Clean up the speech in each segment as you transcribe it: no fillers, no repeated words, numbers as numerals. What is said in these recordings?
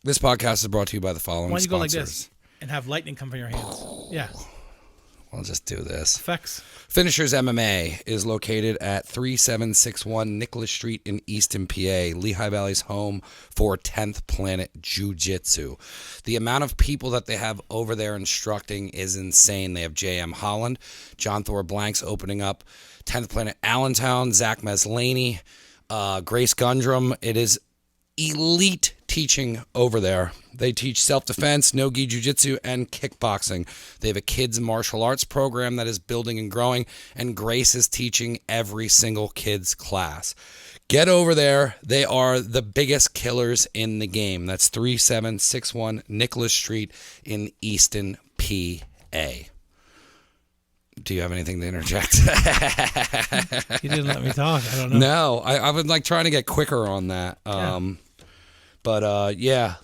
This podcast is brought to you by the following Why don't you go like sponsors. this and have lightning come from your hands? Yeah. I'll just do this. Effects. Finishers MMA is located at 3761 Nicholas Street in Easton, PA, Lehigh Valley's home for 10th Planet Jiu-Jitsu. The amount of people that they have over there instructing is insane. They have J.M. Holland, John Thor Blanks opening up 10th Planet Allentown, Zach Meslaney, Grace Gundrum. It is elite teaching over there. They teach self-defense, no-gi jiu-jitsu, and kickboxing. They have a kids martial arts program that is building and growing, and Grace is teaching every single kids class. Get over there. They are the biggest killers in the game. That's 3761 Nicholas Street in Easton, PA. Do you have anything to interject? You didn't let me talk. I don't know. No, I would like trying to get quicker on that. But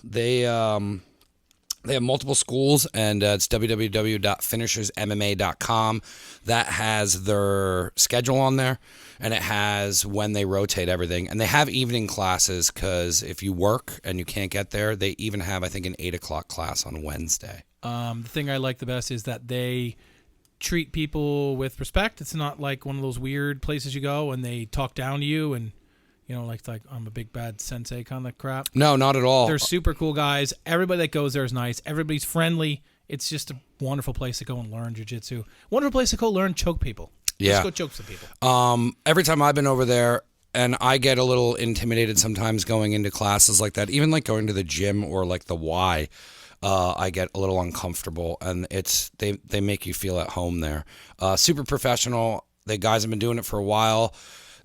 they have multiple schools, and it's www.finishersmma.com. That has their schedule on there, and it has when they rotate everything. And they have evening classes because if you work and you can't get there, they even have, I think, an 8 o'clock class on Wednesday. The thing I like the best is that they treat people with respect. It's not like one of those weird places you go and they talk down to you and, you know, like I'm a big bad sensei kind of crap. No, not at all. They're super cool guys. Everybody that goes there is nice. Everybody's friendly. It's just a wonderful place to go and learn jiu-jitsu. Wonderful place to go learn choke people. Yeah. Just go choke some people. Every time I've been over there, and I get a little intimidated sometimes going into classes like that, even like going to the gym or like the Y, I get a little uncomfortable, and they make you feel at home there. Super professional. The guys have been doing it for a while.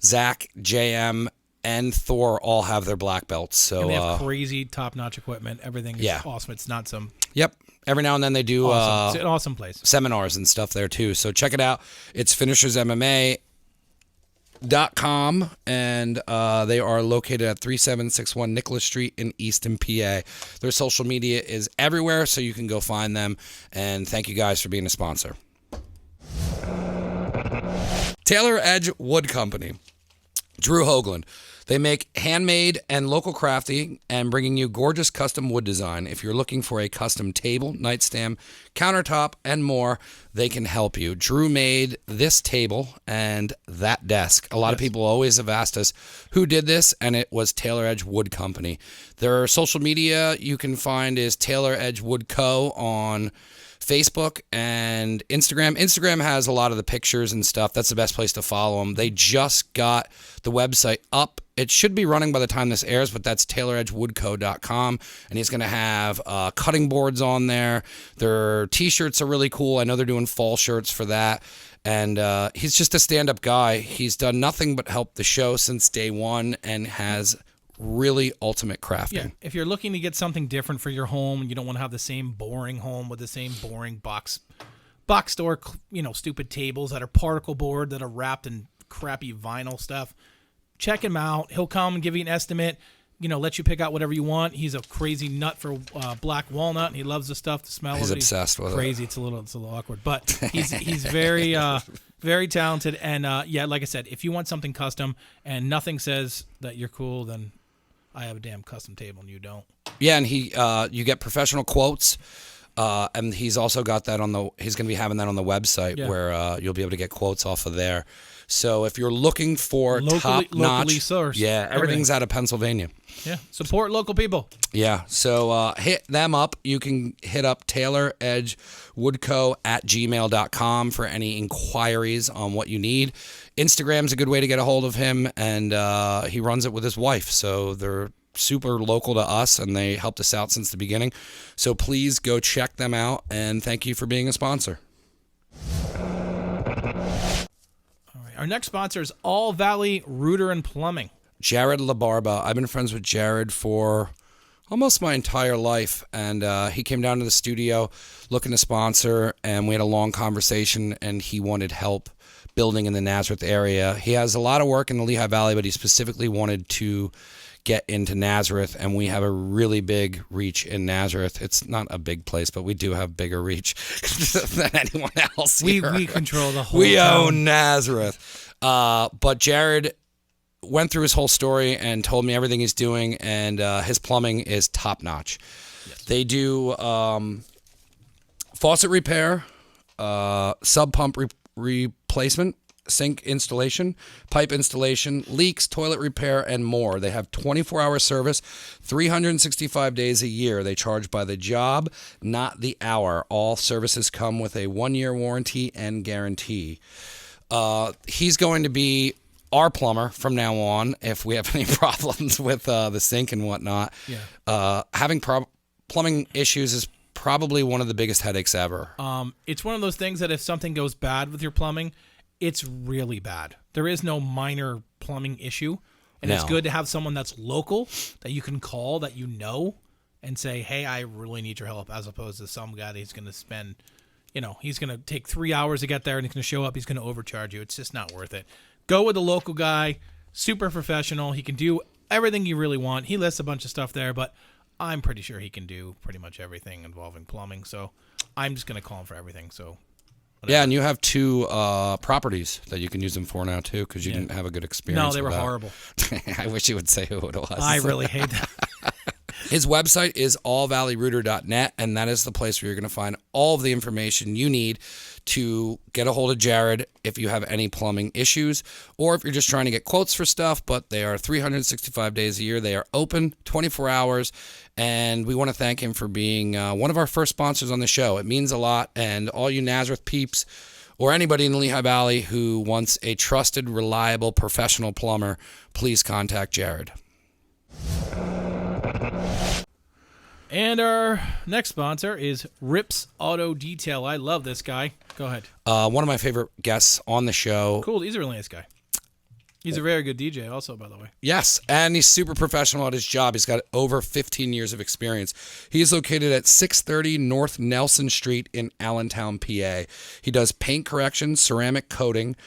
Zach, JM, and Thor all have their black belts. So and they have crazy top-notch equipment. Everything is awesome. It's not some... Yep. Every now and then they do awesome. It's an awesome place. Seminars and stuff there too. So check it out. It's finishersmma.com, and they are located at 3761 Nicholas Street in Easton, PA. Their social media is everywhere, so you can go find them. And thank you guys for being a sponsor. Taylor Edge Wood Company. Drew Hoagland. They make handmade and local crafting and bringing you gorgeous custom wood design. If you're looking for a custom table, nightstand, countertop, and more, they can help you. Drew made this table and that desk. A lot of people always have asked us who did this, and it was Taylor Edge Wood Company. Their social media you can find is Taylor Edge Wood Co. on Facebook and Instagram. Instagram has a lot of the pictures and stuff. That's the best place to follow them. They just got the website up. It should be running by the time this airs, but that's tayloredgewoodco.com, and he's going to have cutting boards on there. Their T-shirts are really cool. I know they're doing fall shirts for that, and he's just a stand-up guy. He's done nothing but help the show since day one and has really ultimate crafting. Yeah, if you're looking to get something different for your home and you don't want to have the same boring home with the same boring box store, stupid tables that are particle board that are wrapped in crappy vinyl stuff, check him out. He'll come and give you an estimate, let you pick out whatever you want. He's a crazy nut for black walnut, and he loves the stuff, the smell He's of it. Obsessed with crazy. it. It's a little awkward, but he's very very talented. And like I said, if you want something custom and nothing says that you're cool, then I have a damn custom table and you don't. Yeah, and you get professional quotes, and he's also got that he's going to be having that on the website where you'll be able to get quotes off of there. So if you're looking for top-notch, locally sourced. Yeah, everything's out of Pennsylvania. Yeah, support local people. Yeah, so hit them up. You can hit up tayloredgewoodco@gmail.com for any inquiries on what you need. Instagram's a good way to get a hold of him, and he runs it with his wife. So they're super local to us, and they helped us out since the beginning. So please go check them out, and thank you for being a sponsor. All right, our next sponsor is All Valley Rooter and Plumbing. Jared LaBarba. I've been friends with Jared for almost my entire life, and he came down to the studio looking to sponsor, and we had a long conversation, and he wanted help building in the Nazareth area. He has a lot of work in the Lehigh Valley, but he specifically wanted to get into Nazareth, and we have a really big reach in Nazareth. It's not a big place, but we do have bigger reach than anyone else here. We control the whole We town. own Nazareth. But Jared went through his whole story and told me everything he's doing, and his plumbing is top notch. Yes. They do faucet repair, sub pump replacement, sink installation, pipe installation, leaks, toilet repair, and more. They have 24-hour service, 365 days a year. They charge by the job, not the hour. All services come with a 1-year warranty and guarantee. He's going to be our plumber from now on if we have any problems with the sink and whatnot. Yeah. Having plumbing issues is probably one of the biggest headaches ever. It's one of those things that if something goes bad with your plumbing, it's really bad. There is no minor plumbing issue. And it's good to have someone that's local that you can call, that you know, and say, hey, I really need your help, as opposed to some guy that he's going to spend, he's going to take 3 hours to get there and he's going to show up. He's going to overcharge you. It's just not worth it. Go with a local guy, super professional. He can do everything you really want. He lists a bunch of stuff there, but I'm pretty sure he can do pretty much everything involving plumbing. So I'm just going to call him for everything. So. Whatever. Yeah, and you have 2 properties that you can use them for now, too, because you didn't have a good experience. No, they were horrible. I wish you would say who it was. I really hate that. His website is allvalleyrouter.net, and that is the place where you're going to find all of the information you need to get a hold of Jared if you have any plumbing issues, or if you're just trying to get quotes for stuff. But they are 365 days a year. They are open 24 hours, and we want to thank him for being one of our first sponsors on the show. It means a lot, and all you Nazareth peeps or anybody in the Lehigh Valley who wants a trusted, reliable, professional plumber, please contact Jared. And our next sponsor is Rips Auto Detail. I love this guy. Go ahead. One of my favorite guests on the show. Cool. He's a really nice guy. He's a very good DJ also, by the way. Yes, and he's super professional at his job. He's got over 15 years of experience. He's located at 630 North Nelson Street in Allentown, PA. He does paint correction, ceramic coating,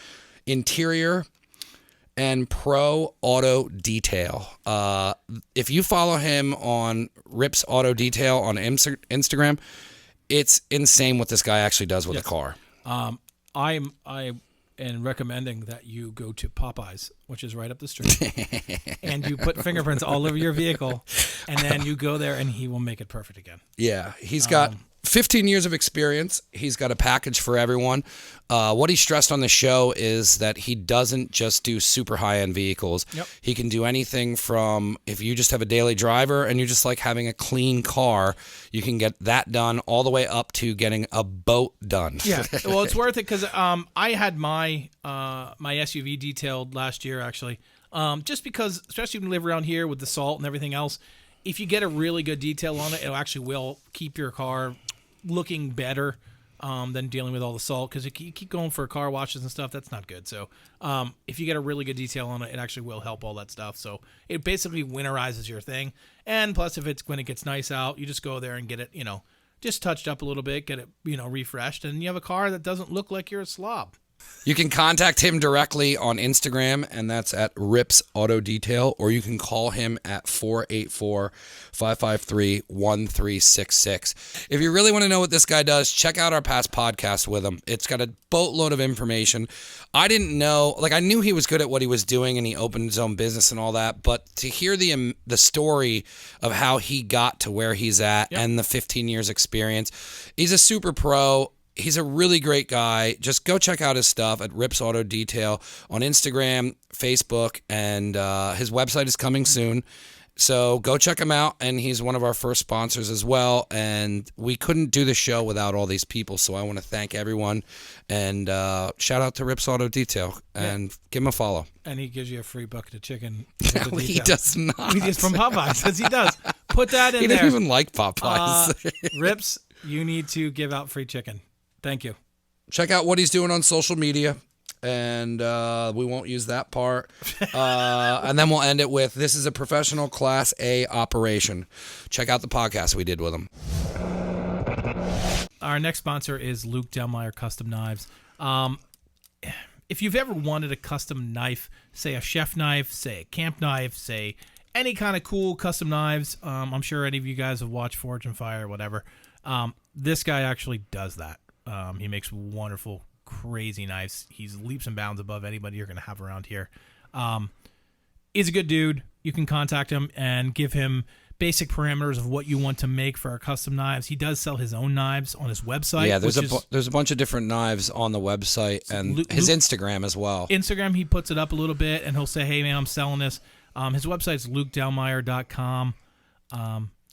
interior, and pro auto detail. If you follow him on Rips Auto Detail on Instagram, it's insane what this guy actually does with a car. I am recommending that you go to Popeyes, which is right up the street, and you put fingerprints all over your vehicle, and then you go there, and he will make it perfect again. Yeah, he's got 15 years of experience. He's got a package for everyone. What he stressed on the show is that he doesn't just do super high-end vehicles. Yep. He can do anything from, if you just have a daily driver and you just like having a clean car, you can get that done, all the way up to getting a boat done. Yeah, well, it's worth it because I had my SUV detailed last year, actually, just because, especially when you live around here with the salt and everything else, if you get a really good detail on it, it actually will keep your car looking better than dealing with all the salt, because you keep going for car washes and stuff. That's not good. So if you get a really good detail on it, it actually will help all that stuff. So it basically winterizes your thing. And plus, when it gets nice out, you just go there and get it, just touched up a little bit, get it, refreshed, and you have a car that doesn't look like you're a slob. You can contact him directly on Instagram, and that's at Rips Auto Detail, or you can call him at 484-553-1366. If you really want to know what this guy does, check out our past podcast with him. It's got a boatload of information. I didn't know, I knew he was good at what he was doing, and he opened his own business and all that, but to hear the story of how he got to where he's at and the 15 years experience, he's a super pro. He's a really great guy. Just go check out his stuff at Rips Auto Detail on Instagram, Facebook, and his website is coming soon. So go check him out, and he's one of our first sponsors as well. And we couldn't do the show without all these people, so I want to thank everyone. And shout out to Rips Auto Detail, and give him a follow. And he gives you a free bucket of chicken. No, he does not. He's from Popeyes, says he does. Put that in there. He didn't even like Popeyes. Rips, you need to give out free chicken. Thank you. Check out what he's doing on social media, and we won't use that part. And then we'll end it with, this is a professional Class A operation. Check out the podcast we did with him. Our next sponsor is Luke Delmeyer Custom Knives. If you've ever wanted a custom knife, say a chef knife, say a camp knife, say any kind of cool custom knives, I'm sure any of you guys have watched Forge and Fire or whatever, this guy actually does that. He makes wonderful, crazy knives. He's leaps and bounds above anybody you're going to have around here. He's a good dude. You can contact him and give him basic parameters of what you want to make for our custom knives. He does sell his own knives on his website. Yeah, there's a bunch of different knives on the website and his Instagram as well. Instagram, he puts it up a little bit, and he'll say, hey, man, I'm selling this. His website's lukedelmeyer.com.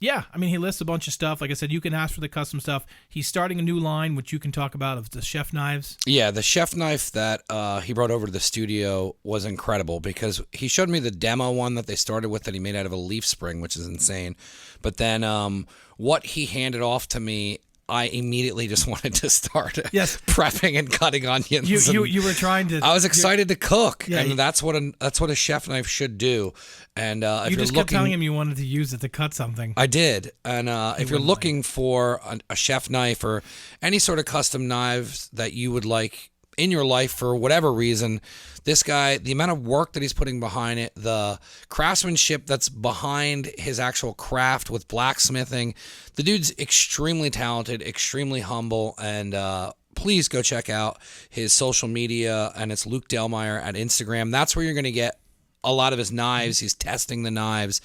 Yeah, I mean, he lists a bunch of stuff. Like I said, you can ask for the custom stuff. He's starting a new line, which you can talk about, of the chef knives. Yeah, the chef knife that he brought over to the studio was incredible because he showed me the demo one that they started with that he made out of a leaf spring, which is insane. But then what he handed off to me, I immediately just wanted to start prepping and cutting onions. You were trying to. I was excited to cook, and that's what a chef knife should do. And if you just you're kept telling him you wanted to use it to cut something. I did. And if you're looking for a chef knife or any sort of custom knives that you would like in your life for whatever reason, this guy, the amount of work that he's putting behind it, the craftsmanship that's behind his actual craft with blacksmithing, the dude's extremely talented, extremely humble, and please go check out his social media, and it's Luke Delmeyer at Instagram. That's where you're going to get a lot of his knives. He's testing the knives.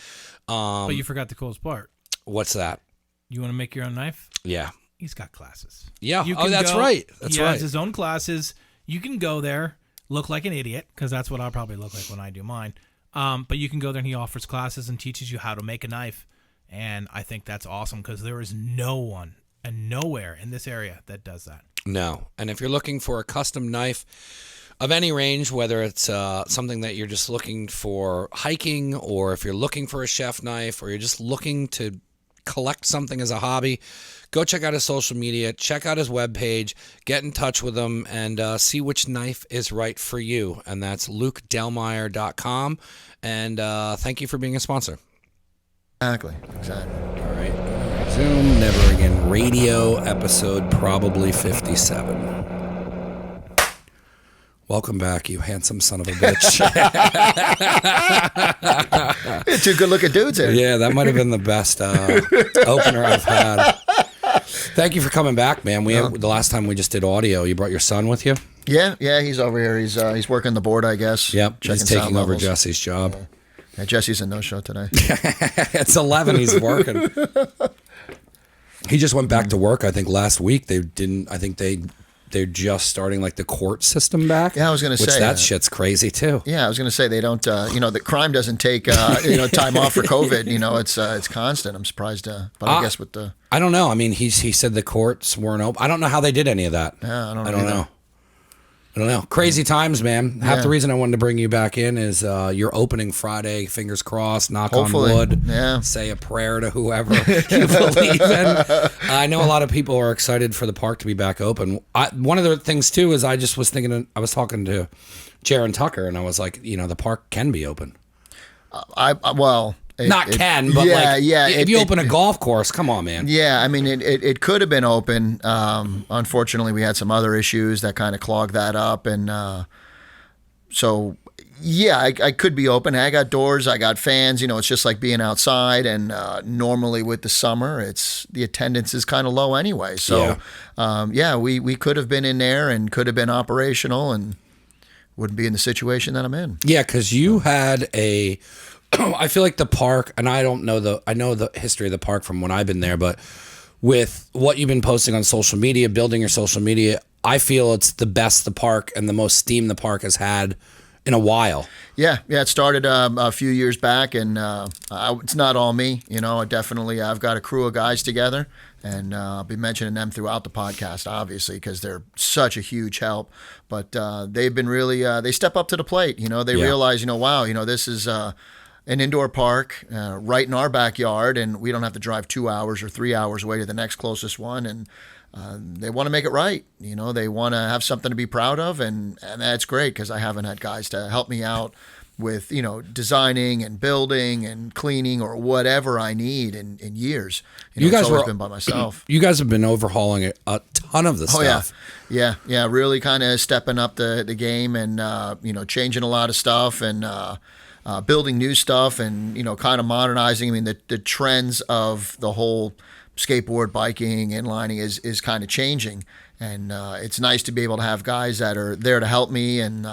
But you forgot the coolest part. What's that? You want to make your own knife? Yeah. He's got classes. Yeah. That's right. He has his own classes. You can go there, look like an idiot, because that's what I'll probably look like when I do mine. But you can go there, and he offers classes and teaches you how to make a knife. And I think that's awesome because there is no one and nowhere in this area that does that. No. And if you're looking for a custom knife of any range, whether it's something that you're just looking for hiking, or if you're looking for a chef knife, or you're just looking to collect something as a hobby, go check out his social media, check out his webpage, get in touch with him, and see which knife is right for you. And that's lukedelmeyer.com. And thank you for being a sponsor. Exactly. All right. Zoom Never Again Radio, episode probably 57. Welcome back, you handsome son of a bitch. Two good-looking dudes here. Yeah, that might have been the best opener I've had. Thank you for coming back, man. The last time we just did audio, you brought your son with you? Yeah, he's over here. He's working the board, I guess. Yep, he's taking over Jesse's job. Yeah, Jesse's a no-show today. It's 11, he's working. He just went back to work, I think, last week. They're just starting like the court system back. Yeah, I was going to say that shit's crazy too. Yeah, I was going to say they don't. The crime doesn't take time off for COVID. It's constant. I'm surprised, but I guess with the I don't know. I mean, he said the courts weren't open. I don't know how they did any of that. Yeah, I don't know. Crazy times, man. Half the reason I wanted to bring you back in is you're opening Friday. Fingers crossed. Hopefully. On wood. Yeah. Say a prayer to whoever you believe in. I know a lot of people are excited for the park to be back open. One of the things too is I just was thinking. I was talking to Jaron Tucker, and I was like, the park can be open. If you open a golf course, come on, man. Yeah, I mean, it could have been open. Unfortunately, we had some other issues that kind of clogged that up. And so, yeah, I could be open. I got doors. I got fans. It's just like being outside. And normally with the summer, the attendance is kind of low anyway. So, we could have been in there and could have been operational and wouldn't be in the situation that I'm in. Yeah, because you had I feel like the park, and I know the history of the park from when I've been there, but with what you've been posting on social media, building your social media, I feel it's the best the park and the most steam the park has had in a while. Yeah, it started a few years back, and it's not all me. I've got a crew of guys together, and I'll be mentioning them throughout the podcast, obviously, because they're such a huge help. But they've been really, they step up to the plate. They realize, wow, this is an indoor park right in our backyard, and we don't have to drive 2 hours or 3 hours away to the next closest one. And they want to make it right. They want to have something to be proud of, and that's great because I haven't had guys to help me out with designing and building and cleaning or whatever I need in years. You guys it's always been by myself. You guys have been overhauling a ton of the stuff. Yeah, really kind of stepping up the game and changing a lot of stuff and building new stuff and kind of modernizing. I mean, the trends of the whole skateboard, biking, inlining is kind of changing, and it's nice to be able to have guys that are there to help me and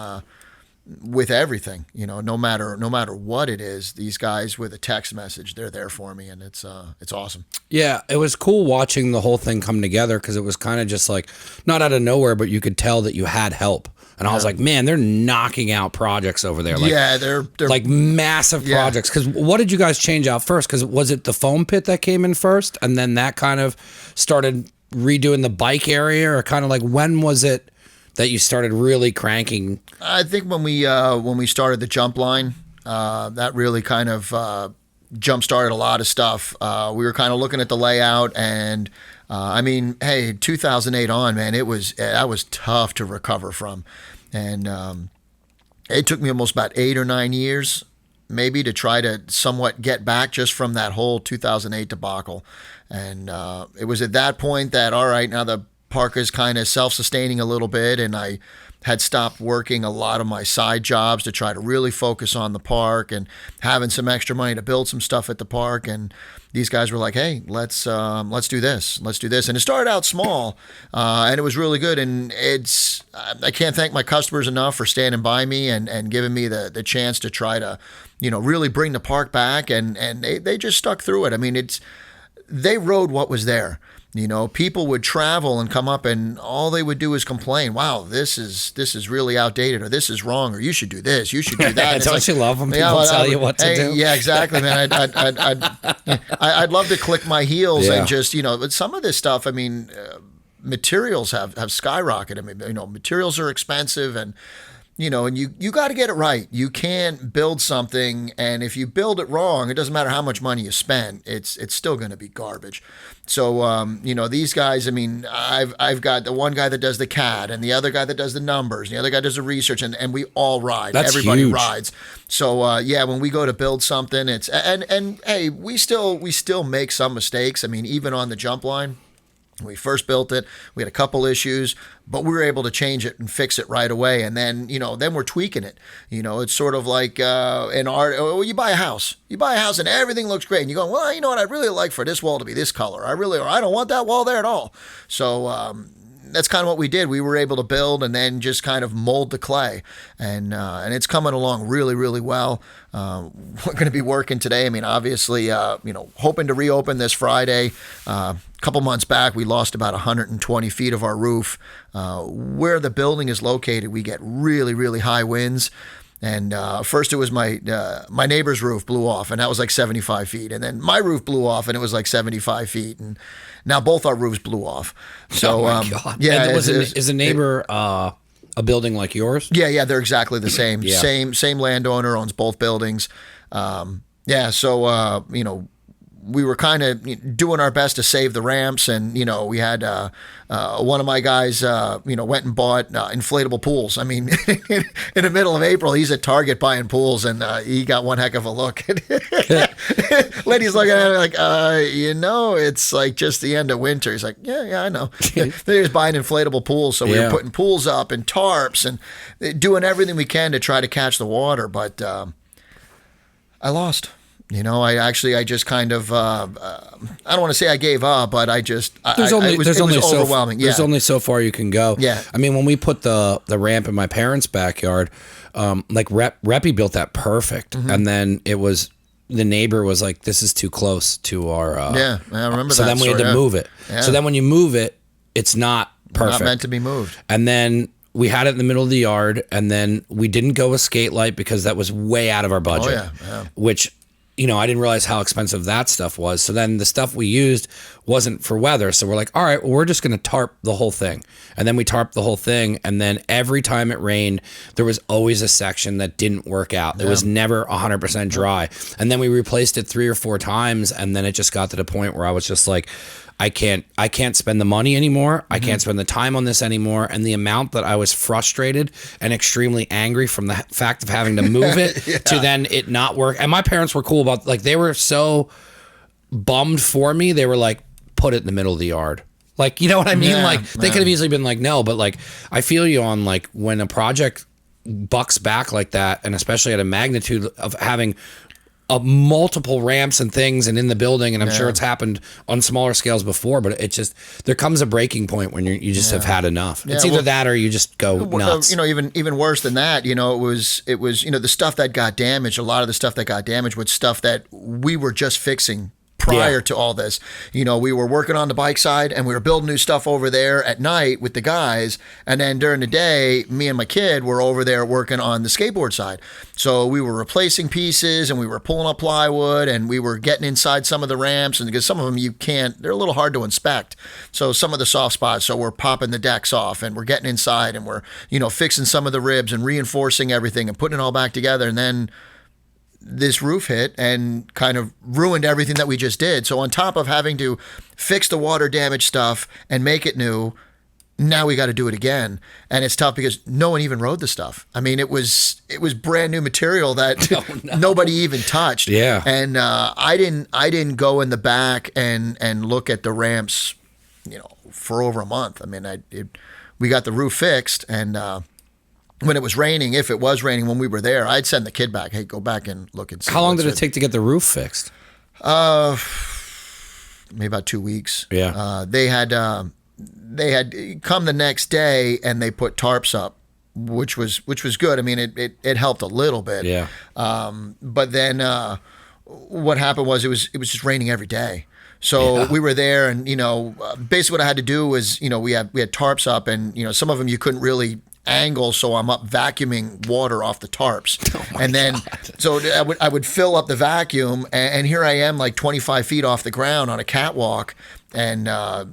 with everything, no matter what it is, these guys with a text message, they're there for me, and it's awesome. Yeah, it was cool watching the whole thing come together because it was kind of just like not out of nowhere, but you could tell that you had help. And I was like, man, they're knocking out projects over there. Like, yeah, they're like massive projects. Because what did you guys change out first? Because was it the foam pit that came in first, and then that kind of started redoing the bike area, or kind of like when was it that you started really cranking? I think when we started the jump line, that really kind of jump started a lot of stuff. We were kind of looking at the layout, and I mean, hey, 2008 on, man, that was tough to recover from, and it took me almost about 8 or 9 years, maybe, to try to somewhat get back just from that whole 2008 debacle. And it was at that point that, all right, now the park is kind of self-sustaining a little bit, and I had stopped working a lot of my side jobs to try to really focus on the park and having some extra money to build some stuff at the park. And these guys were like, hey, let's do this. And it started out small, and it was really good. And I can't thank my customers enough for standing by me and giving me the chance to try to, really bring the park back. And they just stuck through it. I mean, they rode what was there. People would travel and come up, and all they would do is complain. Wow, this is really outdated, or this is wrong, or you should do this, you should do that. Don't you love when people tell you what to do? Yeah, exactly, man. I'd love to click my heels and just, but some of this stuff, I mean, materials have skyrocketed. I mean, materials are expensive, and and you got to get it right. You can't build something, and if you build it wrong, it doesn't matter how much money you spend, it's still going to be garbage. So, these guys, I mean, I've got the one guy that does the CAD, and the other guy that does the numbers, and the other guy does the research, and we all ride. That's Everybody huge. rides. So, when we go to build something, and hey, we still make some mistakes. I mean, even on the jump line, when we first built it, we had a couple issues, but we were able to change it and fix it right away. And then, then we're tweaking it. It's sort of like in art. You buy a house and everything looks great. And you go, well, you know what? I'd really like for this wall to be this color. Or I don't want that wall there at all. So, that's kind of what we did. We were able to build and then just kind of mold the clay, and it's coming along really, really well. We're going to be working today. I mean, obviously, hoping to reopen this Friday. A couple months back, we lost about 120 feet of our roof. Where the building is located, we get really, really high winds. And first it was my neighbor's roof blew off, and that was like 75 feet. And then my roof blew off, and it was like 75 feet. And now both our roofs blew off. So, oh my God. Yeah. And is a neighbor a building like yours? Yeah, they're exactly the same. Yeah. Same landowner, owns both buildings. So we were kind of doing our best to save the ramps, and we had one of my guys went and bought inflatable pools. I mean, in the middle of April, he's at Target buying pools, and he got one heck of a look. Lady's looking at it like, it's like just the end of winter. He's like, yeah, I know. They're just buying inflatable pools, so we were putting pools up and tarps and doing everything we can to try to catch the water, but I lost. I just kind of, I don't want to say I gave up, but it was overwhelming. There's only so far you can go. Yeah. I mean, when we put the ramp in my parents' backyard, Reppy built that perfect. Mm-hmm. And then the neighbor was like, this is too close to our. I remember that. So then we had to move it. Yeah. So then when you move it, it's not perfect. Not meant to be moved. And then we had it in the middle of the yard, and then we didn't go with skate light because that was way out of our budget. Oh, yeah. Which, I didn't realize how expensive that stuff was. So then the stuff we used wasn't for weather. So we're like, all right, well, we're just going to tarp the whole thing. And then we tarped the whole thing. And then every time it rained, there was always a section that didn't work out. It was never 100% dry. And then we replaced it 3 or 4 times. And then it just got to the point where I was just like, I can't spend the money anymore. I can't spend the time on this anymore. And the amount that I was frustrated and extremely angry from the fact of having to move it to then it not work. And my parents were cool about, like, they were so bummed for me. They were like, put it in the middle of the yard. Like, you know what I mean? They could have easily been like, no, but like, I feel you on, like, when a project bucks back like that, and especially at a magnitude of having multiple ramps and things and in the building, and I'm sure it's happened on smaller scales before, but it just, there comes a breaking point when you just have had enough. It's either that or you just go nuts. Even worse than that, it was the stuff that got damaged. A lot of the stuff that got damaged was stuff that we were just fixing prior to all this. We were working on the bike side and we were building new stuff over there at night with the guys. And then during the day, me and my kid were over there working on the skateboard side. So we were replacing pieces and we were pulling up plywood and we were getting inside some of the ramps. And because some of them they're a little hard to inspect. So some of the soft spots, so we're popping the decks off and we're getting inside and we're, fixing some of the ribs and reinforcing everything and putting it all back together. And then this roof hit and kind of ruined everything that we just did. So on top of having to fix the water damage stuff and make it new, now we got to do it again. And it's tough because no one even rode the stuff. I mean, it was brand new material that nobody even touched. Yeah. And I didn't go in the back and look at the ramps, for over a month. I mean, we got the roof fixed and when it was raining, if it was raining when we were there, I'd send the kid back. Hey, go back and look and see. How long did it take to get the roof fixed? Maybe about 2 weeks. Yeah. They had come the next day and they put tarps up, which was good. I mean, it helped a little bit. Yeah. But then what happened was it was just raining every day. So we were there, and basically what I had to do was we had tarps up, and some of them you couldn't really angle, so I'm up vacuuming water off the tarps. And then so I would fill up the vacuum, and here I am like 25 feet off the ground on a catwalk, and how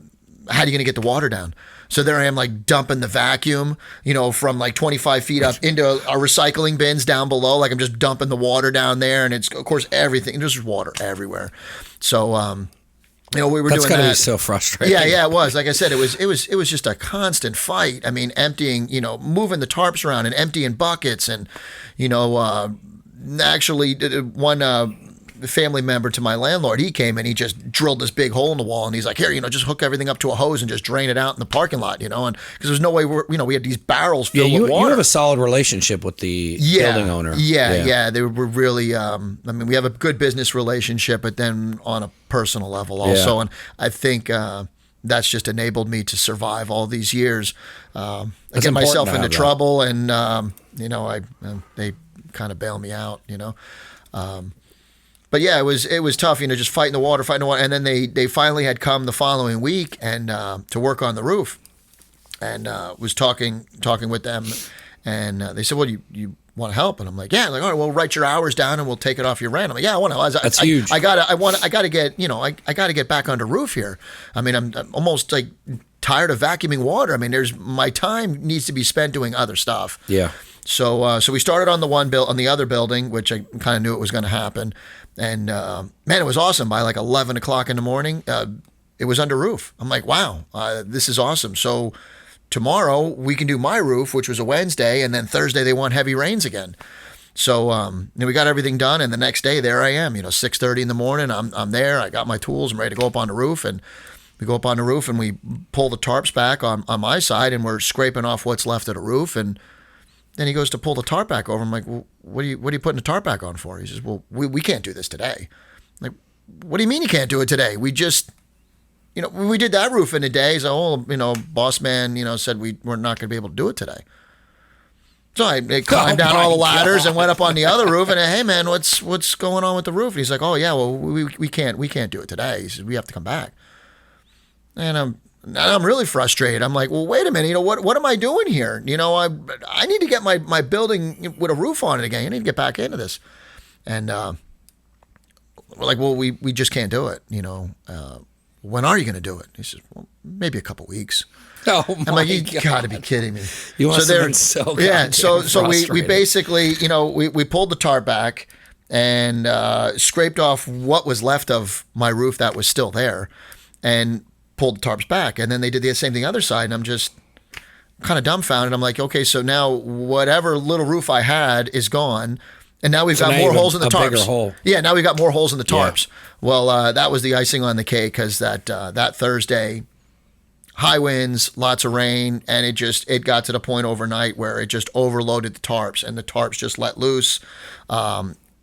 are you going to get the water down? So there I am, like dumping the vacuum, from like 25 feet up into our recycling bins down below. Like I'm just dumping the water down there, and it's of course everything. There's water everywhere. So we were That's doing gotta that. be so frustrating. Yeah, it was. Like I said, it was just a constant fight. I mean, emptying, moving the tarps around and emptying buckets, and actually one family member to my landlord, he came and he just drilled this big hole in the wall, and he's like, here, just hook everything up to a hose and just drain it out in the parking lot, and because there's no way we had these barrels filled with water. You have a solid relationship with the building owner. Yeah, they were really. We have a good business relationship, but then on a personal level also, and I think that's just enabled me to survive all these years. I get myself into trouble, and they kind of bail me out, But yeah, it was tough, just fighting the water, and then they finally had come the following week and to work on the roof, and was talking with them, and they said, "Well, you want to help?" And I'm like, "Yeah." Like, all right, well, write your hours down and we'll take it off your rent. I'm like, "Yeah, I want to." That's huge. I gotta get I gotta get back under roof here. I mean, I'm almost like tired of vacuuming water. I mean, my time needs to be spent doing other stuff. Yeah. So we started on the other building, which I kind of knew it was going to happen. And man, it was awesome. By like 11 o'clock in the morning, it was under roof. I'm like, wow, this is awesome. So tomorrow we can do my roof, which was a Wednesday, and then Thursday they want heavy rains again. So we got everything done, and the next day there I am. 6:30 in the morning. I'm there. I got my tools. I'm ready to go up on the roof, and we go up on the roof and we pull the tarps back on my side, and we're scraping off what's left of the roof. And then he goes to pull the tarp back over. I'm like, well, what are you putting the tarp back on for? He says, well, we can't do this today. I'm like, what do you mean you can't do it today? We just, we did that roof in a day. So, boss man, said we're not going to be able to do it today. So I climbed down all the ladders and went up on the other roof and, hey man, what's going on with the roof? And he's like, oh yeah, well we can't do it today. He says, we have to come back. And I'm really frustrated. I'm like, well, wait a minute. What am I doing here? I need to get my building with a roof on it again. I need to get back into this. And we're like, well, we just can't do it. When are you going to do it? He says, well, maybe a couple weeks. Oh I'm like, you got to be kidding me. You must have been so yeah. So we frustrated. basically, we pulled the tarp back and scraped off what was left of my roof that was still there, and pulled the tarps back. And then they did the same thing the other side, and I'm just kind of dumbfounded. I'm like, okay, so now whatever little roof I had is gone, and now we've got more holes in the tarps. Bigger hole. Yeah, now we've got more holes in the tarps. Yeah. Well, that was the icing on the cake, because that Thursday, high winds, lots of rain, and it got to the point overnight where it just overloaded the tarps, and the tarps just let loose.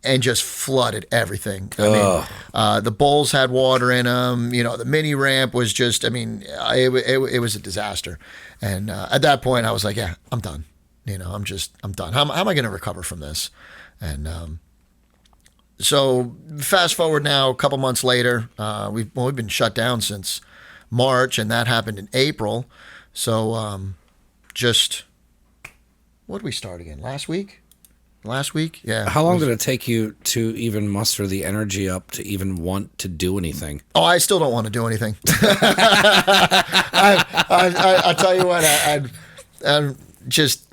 and just flooded everything. I mean, the bowls had water in them. The mini ramp was just, I mean, it was a disaster. And at that point, I was like, yeah, I'm done. I'm done. How am I going to recover from this? And so fast forward now, a couple months later, we've been shut down since March, and that happened in April. So what did we start again? Last week? Yeah. How long did it take you to even muster the energy up to even want to do anything? Oh, I still don't want to do anything. I tell you what, I'm just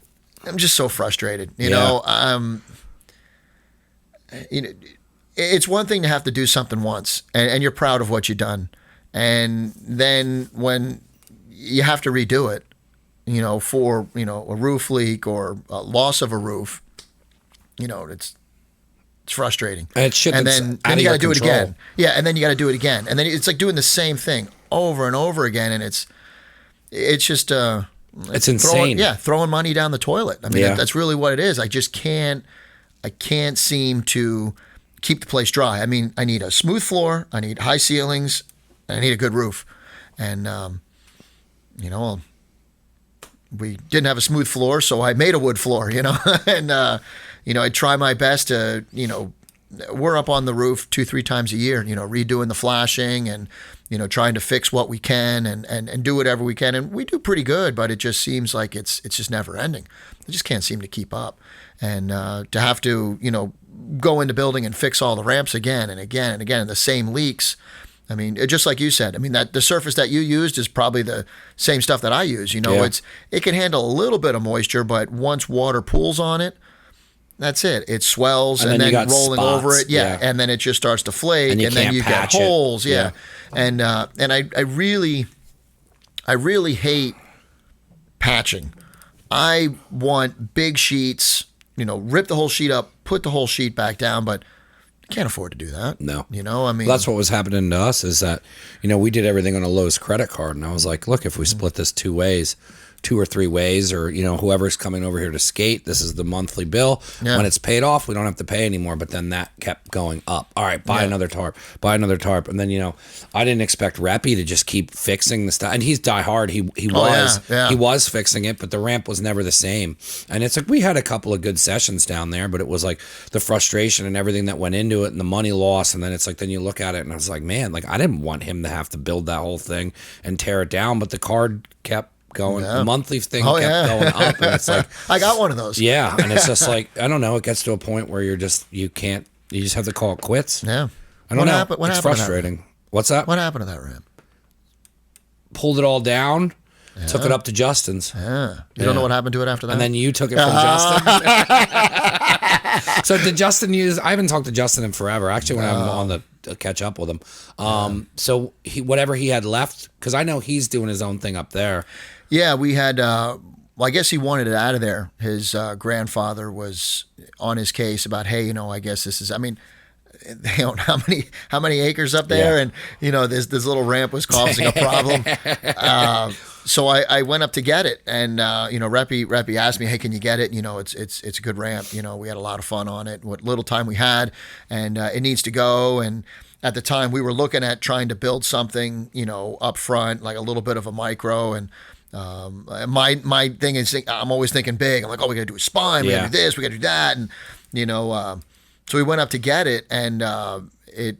so frustrated. It's one thing to have to do something once, and you're proud of what you've done, and then when you have to redo it, for a roof leak or a loss of a roof. It's frustrating. And then you got to do it again. Yeah, and then you got to do it again, and then it's like doing the same thing over and over again, and it's just it's insane. Throwing money down the toilet. I mean, that's really what it is. I can't seem to keep the place dry. I mean, I need a smooth floor, I need high ceilings, and I need a good roof, and we didn't have a smooth floor, so I made a wood floor, and I try my best to, we're up on the roof 2-3 times a year, redoing the flashing and, trying to fix what we can and do whatever we can. And we do pretty good, but it just seems like it's just never ending. I just can't seem to keep up. And to have to, go into building and fix all the ramps again and again and again, and the same leaks. I mean, just like you said, I mean, that the surface that you used is probably the same stuff that I use. It can handle a little bit of moisture, but once water pools on it, that's it. It swells and then rolling spots. Over it. Yeah. And then it just starts to flake and then you get holes. Yeah. And I really hate patching. I want big sheets, rip the whole sheet up, put the whole sheet back down, but you can't afford to do that. No. I mean, that's what was happening to us is that, we did everything on a Lowe's credit card. And I was like, look, if we split this 2 ways, 2 or 3 ways, or whoever's coming over here to skate, this is the monthly bill. When it's paid off, we don't have to pay anymore. But then that kept going up. All right, buy another tarp, and then I didn't expect Reppy to just keep fixing the stuff, and he's diehard. He was fixing it, but the ramp was never the same. And it's like we had a couple of good sessions down there, but it was like the frustration and everything that went into it, and the money loss, and then it's like then you look at it, and I was like, man, like I didn't want him to have to build that whole thing and tear it down, but the card kept going. The monthly thing kept going up, and it's like I got one of those. Yeah, and it's just like I don't know. It gets to a point where you just have to call it quits. Yeah, I don't know. It's frustrating. What's that? What happened to that ramp? Pulled it all down. Yeah. Took it up to Justin's. Yeah, you don't know what happened to it after that. And then you took it from Justin. So did Justin use? I haven't talked to Justin in forever. Actually, when I'm on the catch up with him. So whatever he had left, because I know he's doing his own thing up there. Yeah, we had. Well, I guess he wanted it out of there. His grandfather was on his case about, hey, I guess this is. I mean, they own how many acres up there, and this little ramp was causing a problem. So I went up to get it, and Reppy asked me, hey, can you get it? It's a good ramp. We had a lot of fun on it. What little time we had, and it needs to go. And at the time, we were looking at trying to build something, up front, like a little bit of a micro. And my thing is, I'm always thinking big. I'm like, oh, we got to do a spine, we got to do this, we got to do that, and so we went up to get it, and it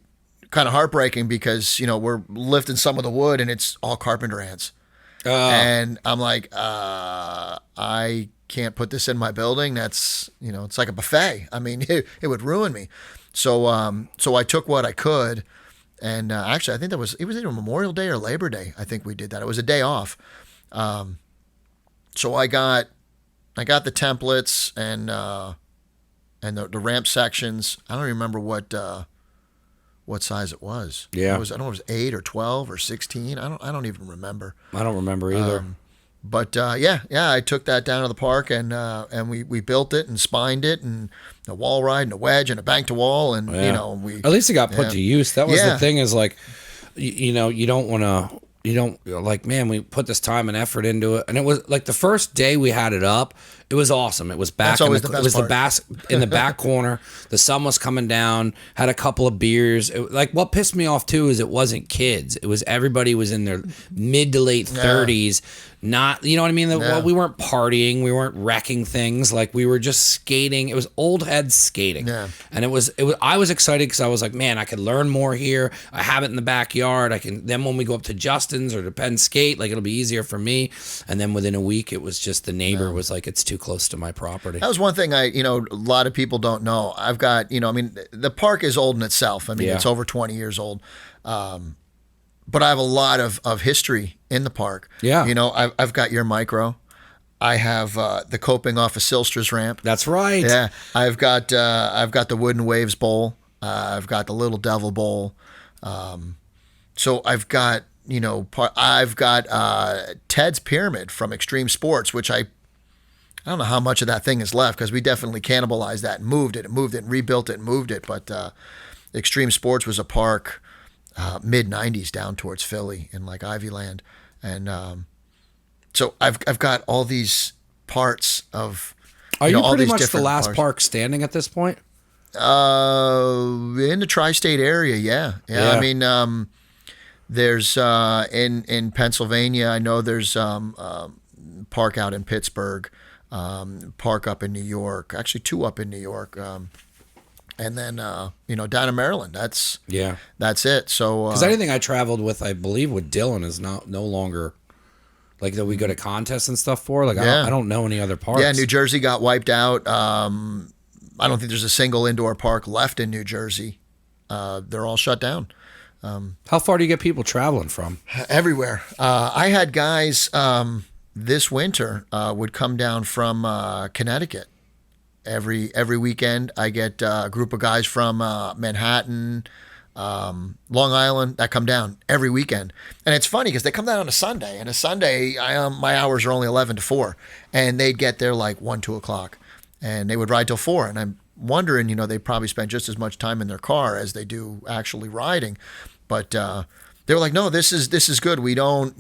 kind of heartbreaking because we're lifting some of the wood, and it's all carpenter ants. And I'm like, I can't put this in my building. That's, it's like a buffet. I mean, it would ruin me. So I took what I could, and actually, I think it was either Memorial Day or Labor Day. I think we did that. It was a day off. So I got the templates and the ramp sections. I don't remember what size it was. Yeah. I don't know if it was 8 or 12 or 16. I don't even remember. I don't remember either. But I took that down to the park and we built it and spined it, and a wall ride and a wedge and a bank to wall, and we at least it got put to use. That was the thing, is like you don't want to, like, man, we put this time and effort into it, and it was like the first day we had it up, It was awesome. It was back. That's always the it best was part. in the back corner. The sun was coming down. Had a couple of beers. What pissed me off too is it wasn't kids. It was everybody was in their mid to late 30s. Not, you know what I mean? Well, we weren't partying. We weren't wrecking things. Like we were just skating. It was old head skating. Yeah. And it was. I was excited because I was like, man, I could learn more here. I have it in the backyard. I can. Then when we go up to Justin's or to PennSkate, like it'll be easier for me. And then within a week, it was just the neighbor was like, it's too close to my property. That was one thing a lot of people don't know. I've got, the park is old in itself. I mean, it's over 20 years old. But I have a lot of history in the park. Yeah. I've got your micro. I have the coping off of Silstra's ramp. That's right. Yeah. I've got the Wooden Waves Bowl. I've got the Little Devil Bowl. So I've got, Ted's Pyramid from Extreme Sports, which I don't know how much of that thing is left because we definitely cannibalized that and moved it and rebuilt it and moved it. But Extreme Sports was a park mid 90s down towards Philly in like Ivyland. And so I've got all these parts of. Are you all pretty these much the different last parts. park standing at this point? In the tri-state area, yeah. Yeah. I mean, there's in Pennsylvania. I know there's park out in Pittsburgh, park up in New York. Actually, 2 up in New York, and then down in Maryland. That's it. So Because anything I traveled with, I believe with Dylan is no longer like that. We go to contests and stuff for. Like I don't know any other parks. yeah, New Jersey got wiped out. I don't think there's a single indoor park left in New Jersey. They're all shut down. How far do you get people traveling from? Everywhere. I had guys this winter would come down from Connecticut. Every weekend, I get a group of guys from Manhattan, Long Island that come down every weekend. And it's funny because they come down on a Sunday. And a Sunday, my hours are only 11 to 4. And they'd get there like 1, 2 o'clock. And they would ride till 4. And I'm wondering, they probably spend just as much time in their car as they do actually riding. But they were like, no, this is good. We don't,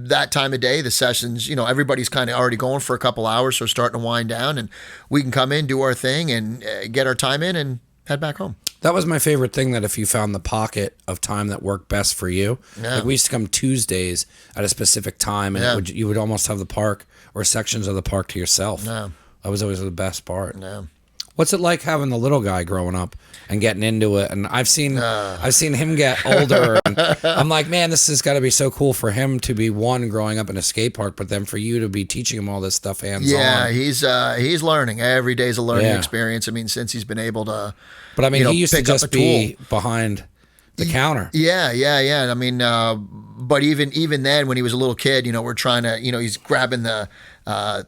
that time of day, the sessions, everybody's kind of already going for a couple hours, so starting to wind down, and we can come in, do our thing, and get our time in and head back home. That was my favorite thing, that if you found the pocket of time that worked best for you. Yeah. Like we used to come Tuesdays at a specific time, and you would almost have the park or sections of the park to yourself. Yeah. That was always the best part. Yeah. What's it like having the little guy growing up and getting into it? And I've seen him get older, and I'm like, man, this has got to be so cool for him to be growing up in a skate park, but then for you to be teaching him all this stuff hands on. Yeah, he's learning. Every day's a learning experience. I mean, since he's been able to. But I mean, he used to pick up just a be tool. behind the counter. Yeah. I mean, but even then, when he was a little kid, we're trying to, he's grabbing the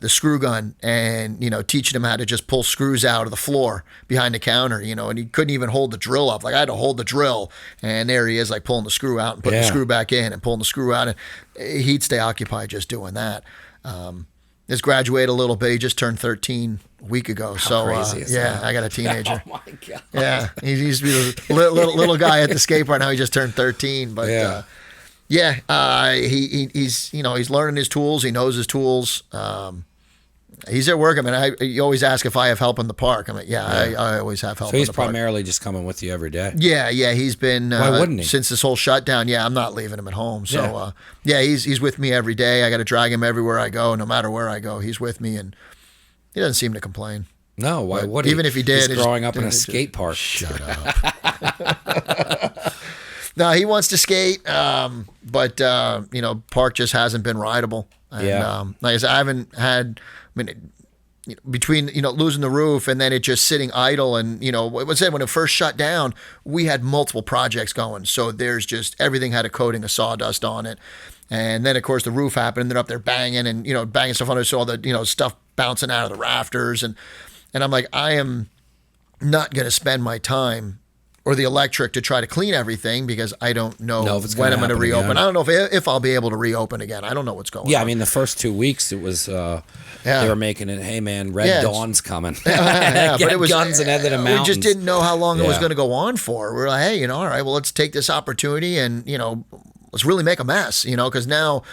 screw gun and, teaching him how to just pull screws out of the floor behind the counter, and he couldn't even hold the drill up. Like I had to hold the drill, and there he is, like pulling the screw out and putting the screw back in and pulling the screw out, and he'd stay occupied just doing that. He's graduated a little bit. He just turned 13 a week ago. How crazy is that? I got a teenager. Oh my God. Yeah, he used to be the little guy at the skate park. Now he just turned 13. But he's learning his tools. He knows his tools. He's at work. I mean, you always ask if I have help in the park. I mean, I always have help. So he's in the park. primarily just coming with you every day. Yeah. He's been. Why wouldn't he? Since this whole shutdown? Yeah, I'm not leaving him at home. So he's with me every day. I got to drag him everywhere I go. No matter where I go, he's with me, and he doesn't seem to complain. No, why would he? Even if he did, he's growing up in a skate park. Shut up. No, he wants to skate, but park just hasn't been rideable. And, like I said, I haven't had. I mean, between losing the roof and then it just sitting idle, and what was said when it first shut down, we had multiple projects going. So there's just everything had a coating of sawdust on it, and then of course the roof happened, and they're up there banging and banging stuff on it, so all the stuff bouncing out of the rafters, and I'm like, I am not going to spend my time or the electric to try to clean everything because I don't know when I'm going to reopen. Again. I don't know if I'll be able to reopen again. I don't know what's going on. Yeah, I mean, the first 2 weeks it was they were making it. Hey man, Red Dawn's coming. But it was guns and headed in mountains. We just didn't know how long it was going to go on for. We were like, hey, all right, well, let's take this opportunity and let's really make a mess, because now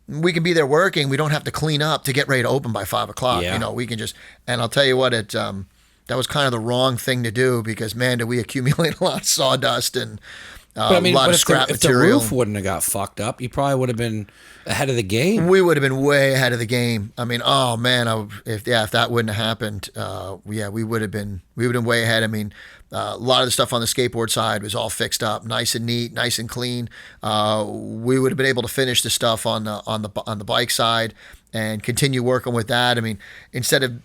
we can be there working. We don't have to clean up to get ready to open by 5 o'clock. Yeah. You know, we can just, and I'll tell you what, that was kind of the wrong thing to do because, man, did we accumulate a lot of sawdust and a lot of scrap material. If the roof wouldn't have got fucked up, you probably would have been ahead of the game. We would have been way ahead of the game. I mean, oh man, if that wouldn't have happened, we would have been way ahead. I mean, a lot of the stuff on the skateboard side was all fixed up, nice and neat, nice and clean. We would have been able to finish the stuff on the bike side and continue working with that. I mean, instead of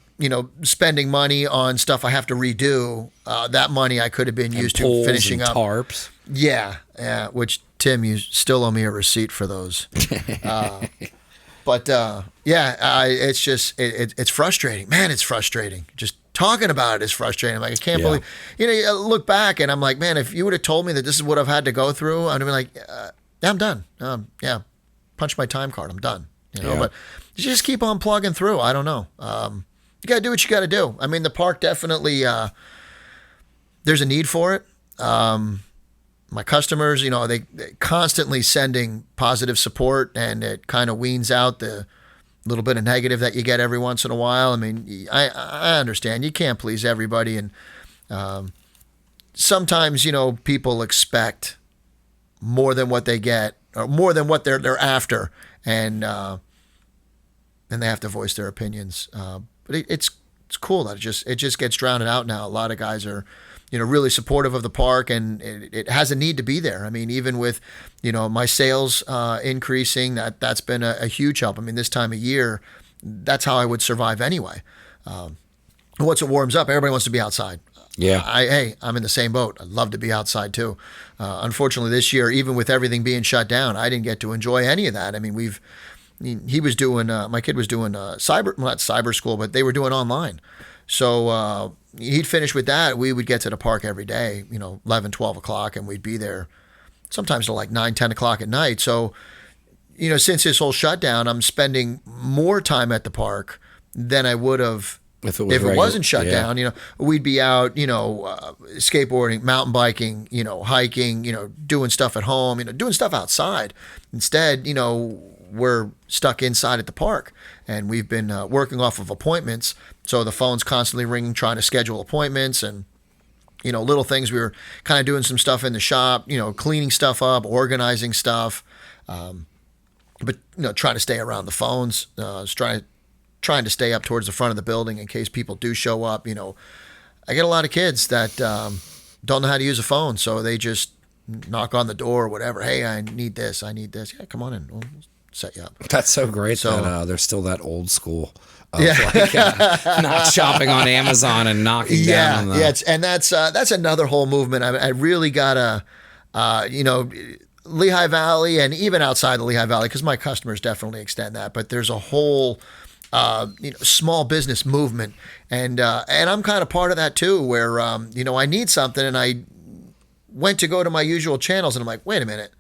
spending money on stuff I have to redo, that money I could have been used to finishing up tarps. Yeah, which Tim, you still owe me a receipt for those. It's just it's frustrating, man. It's frustrating. Just talking about it is frustrating. I'm like, I can't believe. You look back and I'm like, man, if you would have told me that this is what I've had to go through, I'd have been like, yeah, I'm done. Punch my time card. I'm done. But you just keep on plugging through. I don't know. You got to do what you got to do. I mean, the park definitely, there's a need for it. My customers, they constantly sending positive support, and it kind of weans out the little bit of negative that you get every once in a while. I mean, I understand you can't please everybody, and sometimes people expect more than what they get or more than what they're after, and they have to voice their opinions. But it's cool that it just gets drowned out now. A lot of guys are really supportive of the park, and it has a need to be there. I mean, even with, my sales increasing, that's been a huge help. I mean, this time of year, that's how I would survive anyway. Once it warms up, everybody wants to be outside. Yeah. I'm in the same boat. I'd love to be outside too. Unfortunately, this year, even with everything being shut down, I didn't get to enjoy any of that. I mean, he was doing, my kid was doing not cyber school, but they were doing online. So he'd finish with that. We would get to the park every day, 11, 12 o'clock, and we'd be there sometimes till like 9, 10 o'clock at night. So, since this whole shutdown, I'm spending more time at the park than I would have if it wasn't shut down. We'd be out, skateboarding, mountain biking, hiking, doing stuff at home, doing stuff outside. Instead, we're stuck inside at the park, and we've been working off of appointments. So the phone's constantly ringing, trying to schedule appointments, and little things. We were kind of doing some stuff in the shop, cleaning stuff up, organizing stuff, but trying to stay around the phones, trying to stay up towards the front of the building in case people do show up. I get a lot of kids that don't know how to use a phone, so they just knock on the door or whatever. Hey, I need this. Yeah, come on in. We'll set you up. That's so great that there's still that old school of not shopping on Amazon and knocking down on the... and that's another whole movement. I really gotta, Lehigh Valley, and even outside the Lehigh Valley, because my customers definitely extend that, but there's a whole small business movement, and I'm kind of part of that too, where I need something, and I went to go to my usual channels, and I'm like, wait a minute,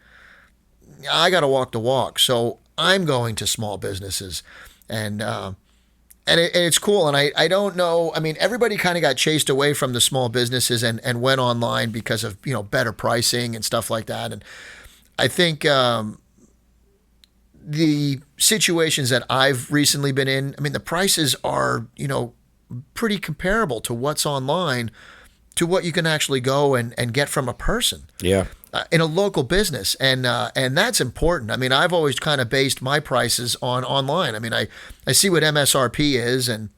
I got to walk the walk, so I'm going to small businesses, and it's cool. And I don't know. I mean, everybody kind of got chased away from the small businesses and went online because of, better pricing and stuff like that. And I think the situations that I've recently been in, I mean, the prices are, pretty comparable to what's online to what you can actually go and get from a person. Yeah. In a local business, and that's important. I mean, I've always kind of based my prices on online. I mean, I see what MSRP is, and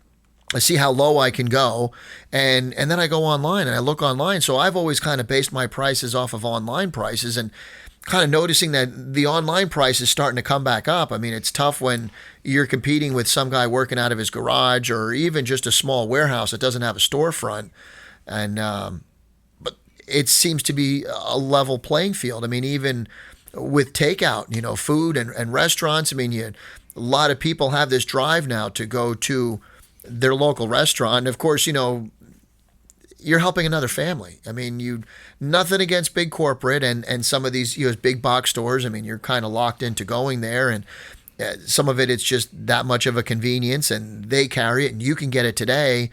I see how low I can go, and then I go online and I look online. So I've always kind of based my prices off of online prices, and kind of noticing that the online price is starting to come back up. I mean, it's tough when you're competing with some guy working out of his garage or even just a small warehouse that doesn't have a storefront, and it seems to be a level playing field. I mean, even with takeout, food and restaurants, I mean, a lot of people have this drive now to go to their local restaurant. And of course, you're helping another family. I mean, nothing against big corporate and some of these big box stores. I mean, you're kind of locked into going there, and some of it's just that much of a convenience, and they carry it and you can get it today.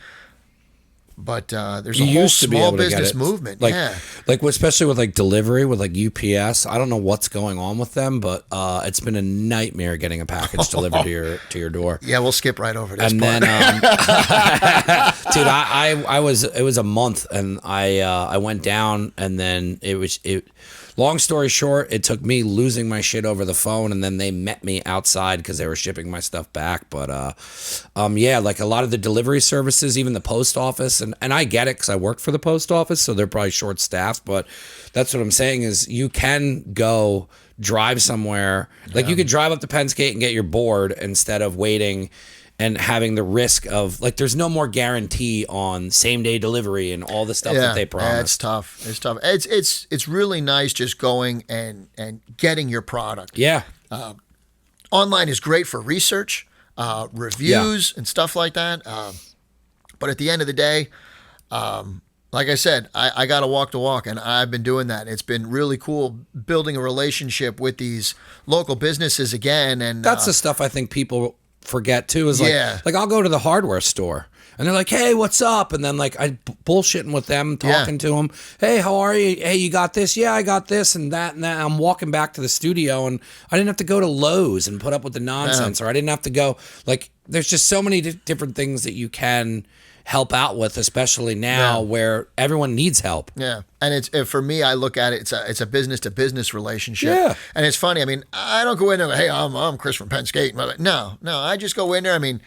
But there's You a whole used to be small able to get business it. movement. Like, yeah. especially with like delivery with like UPS. I don't know what's going on with them, but it's been a nightmare getting a package delivered to your door. Yeah, we'll skip right over this And part. then, dude, it was a month, and I went down, and then it. Long story short, it took me losing my shit over the phone, and then they met me outside because they were shipping my stuff back. But yeah, like a lot of the delivery services, even the post office, and I get it because I worked for the post office, so they're probably short staffed. But that's what I'm saying is you can go drive somewhere, like you could drive up to PennSkate and get your board instead of waiting and having the risk of like there's no more guarantee on same day delivery and all the stuff that they promise. Yeah, it's tough. It's tough. It's really nice just going and getting your product. Yeah. Online is great for research, reviews, and stuff like that. But at the end of the day, like I said, I got to walk the walk, and I've been doing that. It's been really cool building a relationship with these local businesses again. And That's the stuff I think people forget too, is like I'll go to the hardware store and they're like, hey, what's up? And then like I bullshitting with them, talking to them. Hey, how are you? Hey, you got this? Yeah, I got this and that and that. I'm walking back to the studio and I didn't have to go to Lowe's and put up with the nonsense, or I didn't have to go, like, there's just so many different things that you can help out with, especially now where everyone needs help. Yeah. And it's for me, I look at it, it's a business to business relationship. Yeah. And it's funny. I mean, I don't go in there and go, hey, I'm Chris from PennSkate. No, I just go in there. I mean,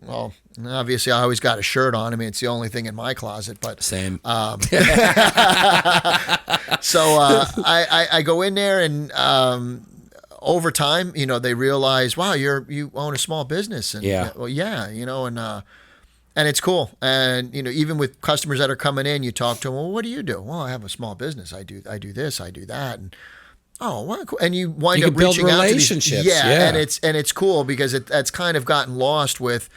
well, obviously I always got a shirt on. I mean, it's the only thing in my closet, but Same. so I go in there and over time, they realize, wow, you own a small business. And and it's cool. And, even with customers that are coming in, you talk to them, well, what do you do? Well, I have a small business. I do this, I do that. And, oh, well, cool. And you wind up reaching out to relationships. these, and it's cool because that's kind of gotten lost with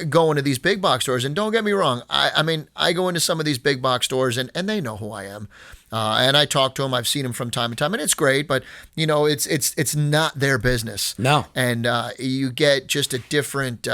going to these big box stores. And don't get me wrong. I mean, I go into some of these big box stores and they know who I am. And I talk to them. I've seen them from time to time, and it's great. But it's not their business. No. And you get just a different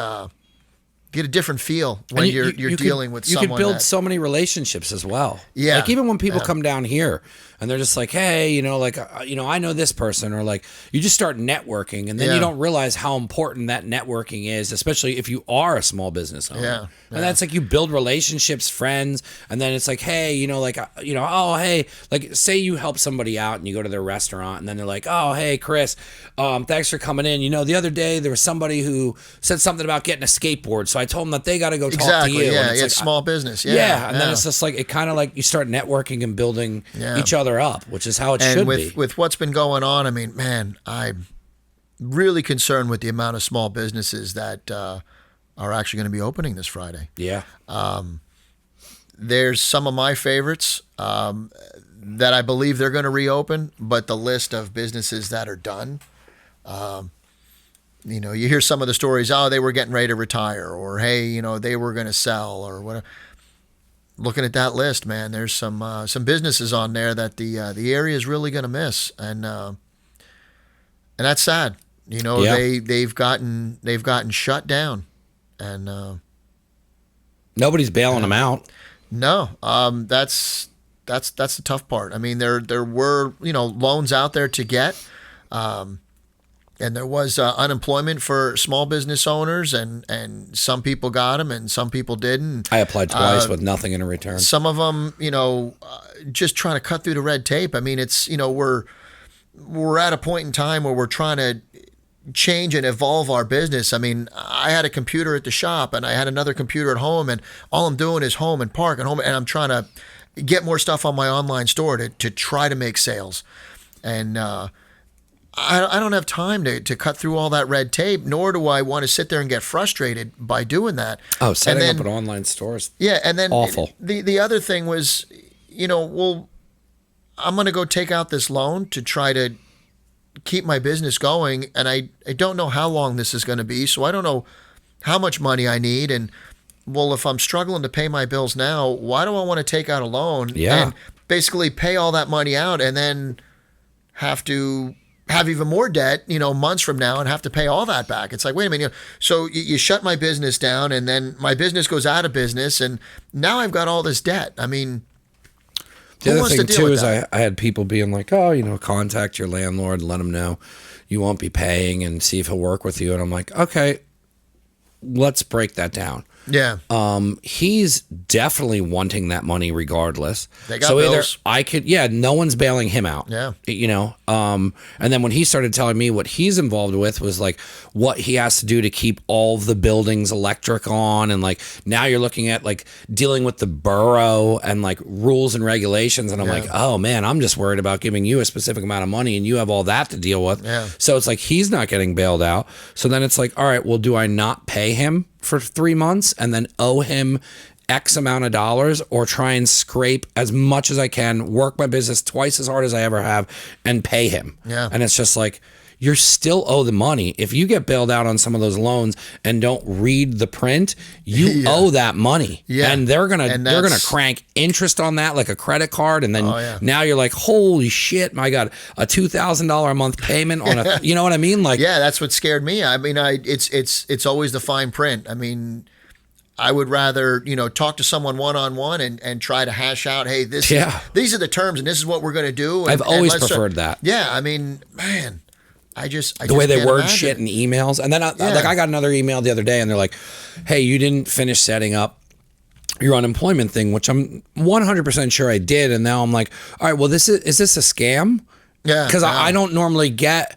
feel when you're dealing with someone. You can build so many relationships as well. Yeah. Like even when people come down here and they're just like, hey, I know this person, or like you just start networking, and then you don't realize how important that networking is, especially if you are a small business owner. Yeah. And that's like you build relationships, friends, and then it's like, hey, oh, hey, like say you help somebody out and you go to their restaurant and then they're like, oh, hey, Chris, thanks for coming in. The other day there was somebody who said something about getting a skateboard, so I told them that they got to go talk to you. Yeah, and it's small business. Yeah, and then it's just like it kind of like you start networking and building each other up, which is how it should be. And with what's been going on, I mean, man, I'm really concerned with the amount of small businesses that are actually going to be opening this Friday. Yeah. There's some of my favorites that I believe they're going to reopen, but the list of businesses that are done, you hear some of the stories, oh, they were getting ready to retire, or hey, they were going to sell, or whatever. Looking at that list, man, there's some businesses on there that the area is really going to miss, and that's sad. They've gotten shut down, and nobody's bailing them out. No, that's the tough part. I mean, there were loans out there to get, and there was unemployment for small business owners, and some people got them and some people didn't. I applied twice with nothing in return. Some of them, just trying to cut through the red tape. I mean, it's we're at a point in time where we're trying to change and evolve our business. I mean, I had a computer at the shop and I had another computer at home, and all I'm doing is home and park and home, and I'm trying to get more stuff on my online store to try to make sales. And I don't have time to cut through all that red tape, nor do I want to sit there and get frustrated by doing that. Oh, setting up an online store is and then awful. The other thing was, well, I'm going to go take out this loan to try to keep my business going, and I don't know how long this is going to be, so I don't know how much money I need. And well, if I'm struggling to pay my bills now, why do I want to take out a loan and basically pay all that money out and then have to have even more debt, months from now and have to pay all that back. It's like, wait a minute. So you shut my business down and then my business goes out of business and now I've got all this debt. I mean, the who other wants thing to deal too with is that? I had people being like, oh, contact your landlord and let him know you won't be paying and see if he'll work with you. And I'm like, okay, let's break that down. Yeah. He's definitely wanting that money regardless. They got bills. No one's bailing him out. Yeah. And then when he started telling me what he's involved with was like what he has to do to keep all of the buildings electric on. And like now you're looking at like dealing with the borough and like rules and regulations. And I'm like, oh man, I'm just worried about giving you a specific amount of money and you have all that to deal with. Yeah. So it's like he's not getting bailed out. So then it's like, all right, well, do I not pay him for 3 months and then owe him X amount of dollars, or try and scrape as much as I can, work my business twice as hard as I ever have and pay him? Yeah. And it's just like, you're still owe the money. If you get bailed out on some of those loans and don't read the print, you owe that money. Yeah. And they're gonna crank interest on that like a credit card. And then now you're like, holy shit, I got a $2,000 a month payment on a, you know what I mean? Like, yeah, that's what scared me. I mean, it's always the fine print. I mean, I would rather, talk to someone one-on-one and try to hash out, hey, these are the terms and this is what we're going to do. And, I've always preferred that. Yeah. I mean, man, the way they can't word imagine. shit in emails. And then I got another email the other day and they're like, hey, you didn't finish setting up your unemployment thing, which I'm 100% sure I did. And now I'm like, all right, well, is this a scam? Yeah. Because I don't normally get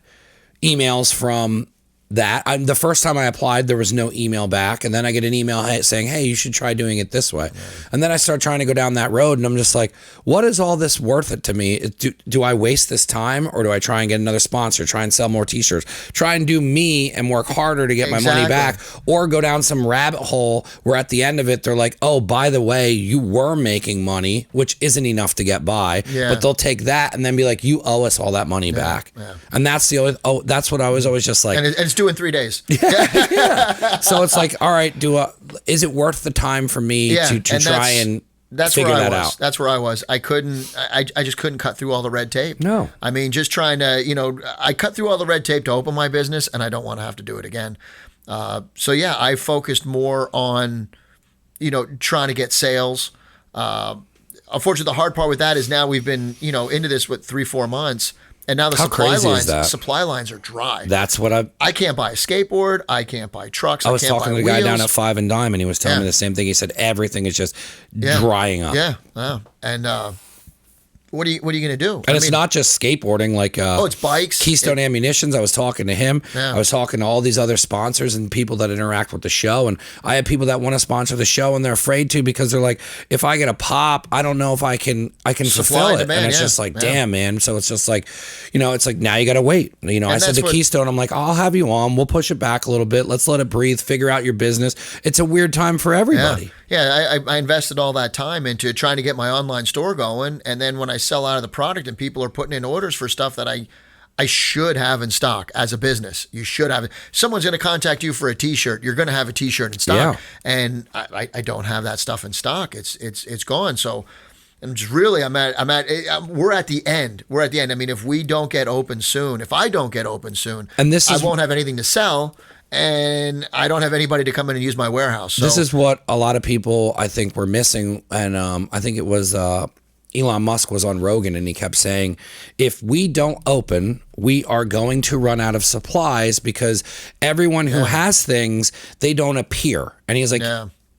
emails from that. The first time I applied, there was no email back. And then I get an email saying, hey, you should try doing it this way. Right. And then I start trying to go down that road and I'm just like, what is all this worth it to me? Do I waste this time, or do I try and get another sponsor, try and sell more t-shirts, try and do me and work harder to get my money back, or go down some rabbit hole where at the end of it, they're like, oh, by the way, you were making money, which isn't enough to get by, but they'll take that and then be like, you owe us all that money back. Yeah. And that's that's what I was always just like. And it's due in 3 days. Yeah. So it's like, all right, is it worth the time for me to try and figure that out? That's where I was. I just couldn't cut through all the red tape. No. I mean, just trying to, I cut through all the red tape to open my business and I don't want to have to do it again. So yeah, I focused more on, trying to get sales. Unfortunately, the hard part with that is now we've been, into this with 3-4 months. And now the supply lines are dry. That's what I can't buy a skateboard. I can't buy trucks. I was talking to the guy down at 5 and Dime, and he was telling me the same thing. He said everything is just drying up. Yeah. And what are you going to do? And it's not just skateboarding. Like it's bikes. Keystone Ammunitions. I was talking to him. Yeah. I was talking to all these other sponsors and people that interact with the show. And I have people that want to sponsor the show, and they're afraid to because they're like, if I get a pop, I don't know if I can fulfill it. And it's just like, damn, man. So it's just like, it's like now you got to wait. I said to Keystone, I'm like, I'll have you on. We'll push it back a little bit. Let's let it breathe. Figure out your business. It's a weird time for everybody. Yeah, I invested all that time into trying to get my online store going, and then when I sell out of the product and people are putting in orders for stuff that I should have in stock as a business. You should have it. Someone's going to contact you for a t-shirt. You're going to have a t-shirt in stock. Yeah. And I don't have that stuff in stock. It's gone. So I'm just really, we're at the end. We're at the end. I mean, if I don't get open soon, and I won't have anything to sell. And I don't have anybody to come in and use my warehouse. So. This is what a lot of people, I think, were missing. And I think it was Elon Musk was on Rogan, and he kept saying, if we don't open, we are going to run out of supplies because everyone who has things, they don't appear. And he's like,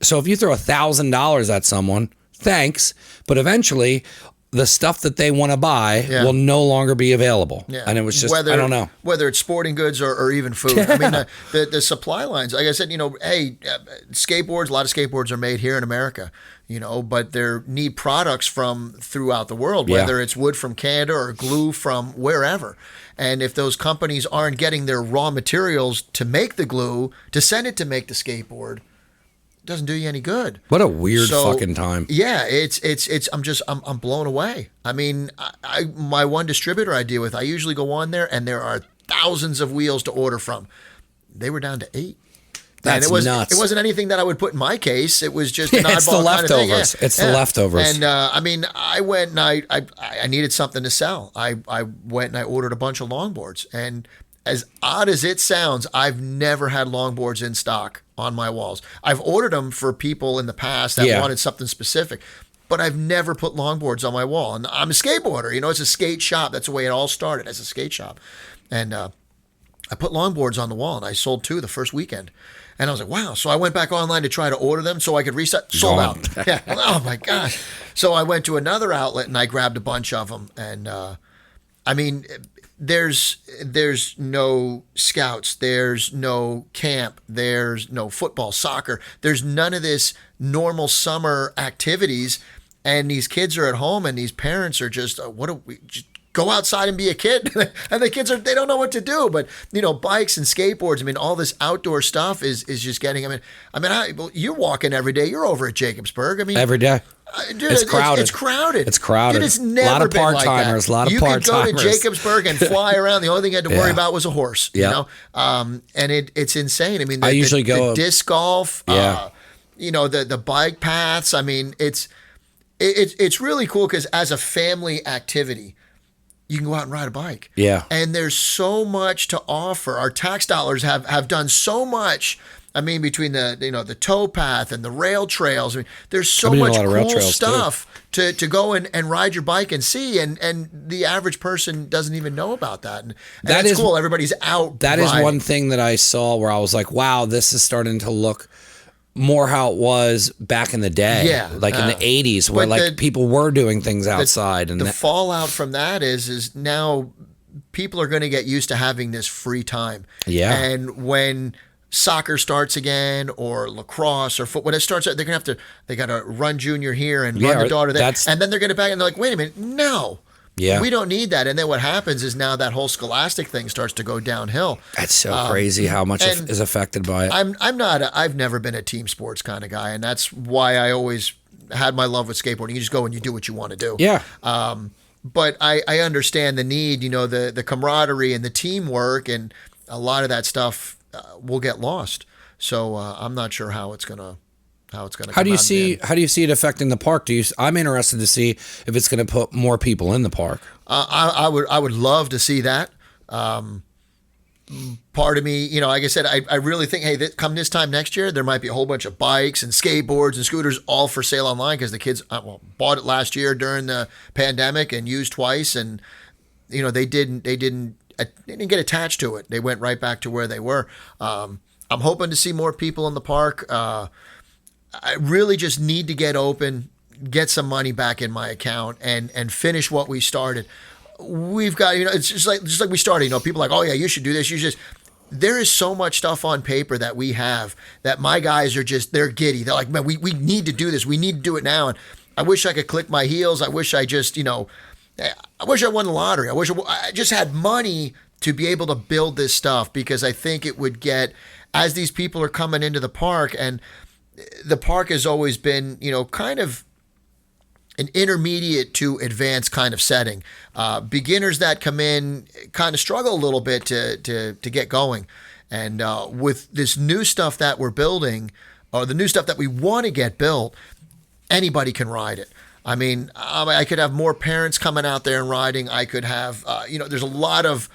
so if you throw $1,000 at someone, thanks. But eventually, the stuff that they want to buy will no longer be available. Yeah. And it was just, I don't know. Whether it's sporting goods or even food. I mean, the supply lines, like I said, skateboards, a lot of skateboards are made here in America, but they need products from throughout the world, whether it's wood from Canada or glue from wherever. And if those companies aren't getting their raw materials to make the glue, to send it to make the skateboard, doesn't do you any good. What a weird fucking time. Yeah, I'm blown away. I mean, my one distributor I deal with, I usually go on there and there are thousands of wheels to order from. They were down to 8. That's and nuts. It wasn't anything that I would put in my case. It was just an It's the oddball kind of thing. leftovers. Yeah. It's the leftovers. And I mean, I went and I needed something to sell. I went and I ordered a bunch of longboards. And as odd as it sounds, I've never had longboards in stock on my walls. I've ordered them for people in the past that wanted something specific, but I've never put longboards on my wall. And I'm a skateboarder. You know, it's a skate shop. That's the way it all started, as a skate shop. And I put longboards on the wall, and I sold 2 the first weekend. And I was like, wow. So I went back online to try to order them so I could reset. Sold out. Yeah. Oh, my gosh. So I went to another outlet, and I grabbed a bunch of them. And, I mean, there's no scouts. There's no camp. There's no football, soccer. There's none of this normal summer activities. And these kids are at home, and these parents are just, just go outside and be a kid. And the kids they don't know what to do. But, you know, bikes and skateboards, I mean, all this outdoor stuff is just getting, well, you're walking every day. You're over at Jacobsburg. I mean, every day. Dude, It's crowded. It's crowted. It's crowded. Dude, it's never a lot of been like part-timers. that. A lot of you part-timers. You could go to Jacobsburg and fly around. The only thing you had to worry about was a horse. Yeah. You know, and it's insane. I mean, I usually go the disc golf. Yeah. You know, the bike paths. I mean, it's really cool because as a family activity, you can go out and ride a bike. Yeah. And there's so much to offer. Our tax dollars have done so much. I mean, between the tow path and the rail trails, I mean, there's so much cool stuff to go and ride your bike and see, and the average person doesn't even know about that. And that's cool. Everybody's out. That is one thing that I saw where I was like, wow, this is starting to look more how it was back in the day. Yeah. Like in the 80s, where people were doing things outside. And the fallout from that is now people are going to get used to having this free time. Yeah. And when soccer starts again, or lacrosse or foot, when it starts, they're gonna they gotta run junior here and run the daughter there, and then they're gonna back and they're like, wait a minute, no, we don't need that. And then what happens is now that whole scholastic thing starts to go downhill. That's so crazy how much is affected by it. I've never been a team sports kind of guy, and that's why I always had my love with skateboarding. You just go and you do what you want to do. Yeah. But I understand the need, you know, the camaraderie and the teamwork, and a lot of that stuff will get lost. So I'm not sure how it's gonna How do you see it affecting the park? I'm interested to see if it's going to put more people in the park. I would love to see that. Part of me, you know, like I said, I really think, hey, come this time next year, there might be a whole bunch of bikes and skateboards and scooters all for sale online, because the kids bought it last year during the pandemic and used twice, and you know they didn't get attached to it. They went right back to where they were. I'm hoping to see more people in the park. I really just need to get open, get some money back in my account, and finish what we started. We've got, you know, it's just like we started, you know, people are like, oh yeah, you should do this. There is so much stuff on paper that we have that my guys are they're giddy. They're like, man, we need to do this. We need to do it now. And I wish I could click my heels. I wish I just, you know, I wish I won the lottery. I wish I just had money to be able to build this stuff, because I think it would get, as these people are coming into the park, and the park has always been, you know, kind of an intermediate to advanced kind of setting. Beginners that come in kind of struggle a little bit to get going. And with this new stuff that we're building, or the new stuff that we want to get built, anybody can ride it. I mean, I could have more parents coming out there and riding. I could have, you know, there's a lot of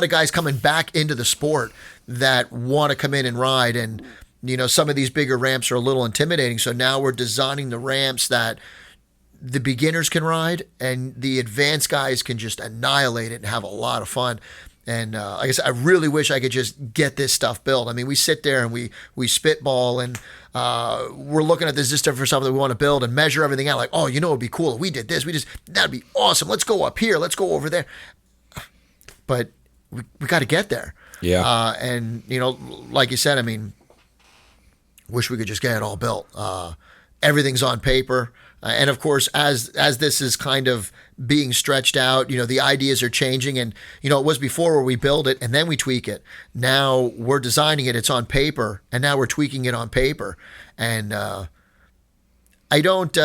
guys coming back into the sport that want to come in and ride. And, you know, some of these bigger ramps are a little intimidating. So now we're designing the ramps that the beginners can ride, and the advanced guys can just annihilate it and have a lot of fun. And like I said, I really wish I could just get this stuff built. I mean, we sit there and we spitball, and we're looking at this stuff for something that we want to build and measure everything out. Like, oh, you know, it'd be cool if we did this. That'd be awesome. Let's go up here. Let's go over there. But we got to get there. Yeah. And, you know, like you said, I mean, wish we could just get it all built. Everything's on paper. And of course, as this is kind of being stretched out, you know, the ideas are changing. And, you know, it was before where we build it and then we tweak it. Now we're designing it, it's on paper, and now we're tweaking it on paper. And I don't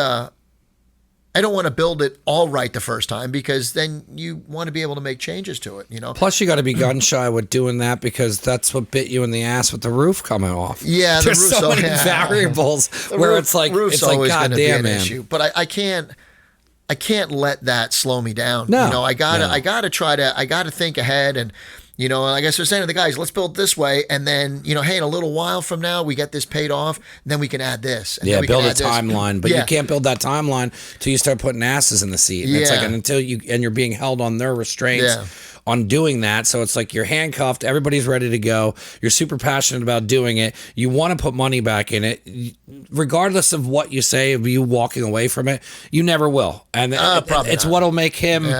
I don't want to build it all right the first time, because then you want to be able to make changes to it, Plus, you got to be gun shy with doing that, because that's what bit you in the ass with the roof coming off. Yeah, the there's roof's so many yeah. variables The where roof- it's like roof's it's like always going to be goddamn an man. issue. But I can't let that slow me down. No, I gotta think ahead, and like I was saying to the guys, let's build this way, and then hey, in a little while from now we get this paid off, then we can add this. And then we build can a add this. timeline, but Yeah. you can't build that timeline till you start putting asses in the seat. And it's like Yeah. until you're being held on their restraints. Yeah. On doing that, so it's like you're handcuffed, everybody's ready to go, you're super passionate about doing it, you want to put money back in it, regardless of what you say of you walking away from it, you never will. And it's what'll make him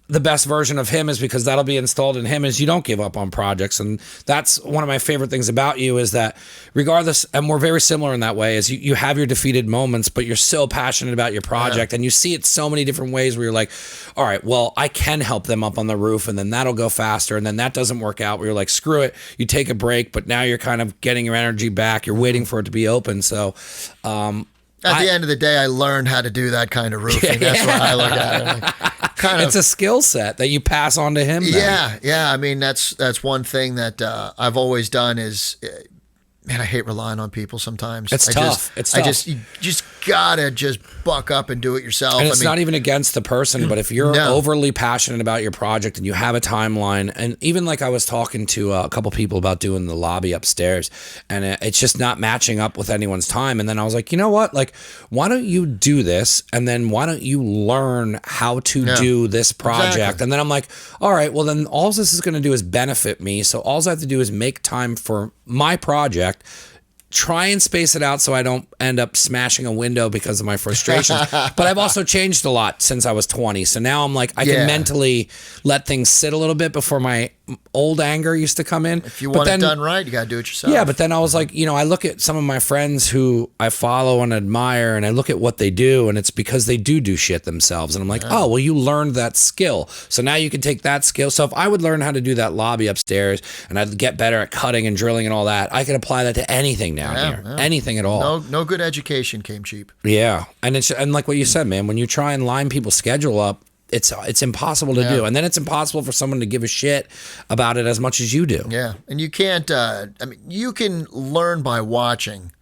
the best version of him, is because that'll be installed in him, is you don't give up on projects. And that's one of my favorite things about you, is that regardless, and we're very similar in that way, is you have your defeated moments, but you're so passionate about your project, and you see it so many different ways where you're like, all right, well, I can help them up on the roof, and then that'll go faster, and then that doesn't work out, where you're like, screw it, you take a break, but now you're kind of getting your energy back, you're waiting for it to be open. So at the end of the day, I learned how to do that kind of roofing. That's what I look at it. It's a skill set that you pass on to him. Yeah. I mean, that's one thing that I've always done is, man, I hate relying on people sometimes. It's tough. You just gotta just buck up and do it yourself. And it's not even against the person, but if you're overly passionate about your project and you have a timeline, and even like I was talking to a couple people about doing the lobby upstairs, and it's just not matching up with anyone's time. And then I was like, you know what? Like, why don't you do this? And then why don't you learn how to do this project? Exactly. And then I'm like, all right, well then all this is going to do is benefit me. So all I have to do is make time for my project, try and space it out so I don't end up smashing a window because of my frustrations. But I've also changed a lot since I was 20. So now I'm like, I can mentally let things sit a little bit before my old anger used to come in. If you want it done right, you got to do it yourself. Yeah, but then I was like, I look at some of my friends who I follow and admire, and I look at what they do, and it's because they do shit themselves. And I'm like, oh, well, you learned that skill. So now you can take that skill. So if I would learn how to do that lobby upstairs, and I'd get better at cutting and drilling and all that, I could apply that to anything down here. Yeah. Anything at all. No good education came cheap. Yeah. And like what you said, man, when you try and line people's schedule up, it's impossible to do. And then it's impossible for someone to give a shit about it as much as you do. Yeah. And you can't, you can learn by watching,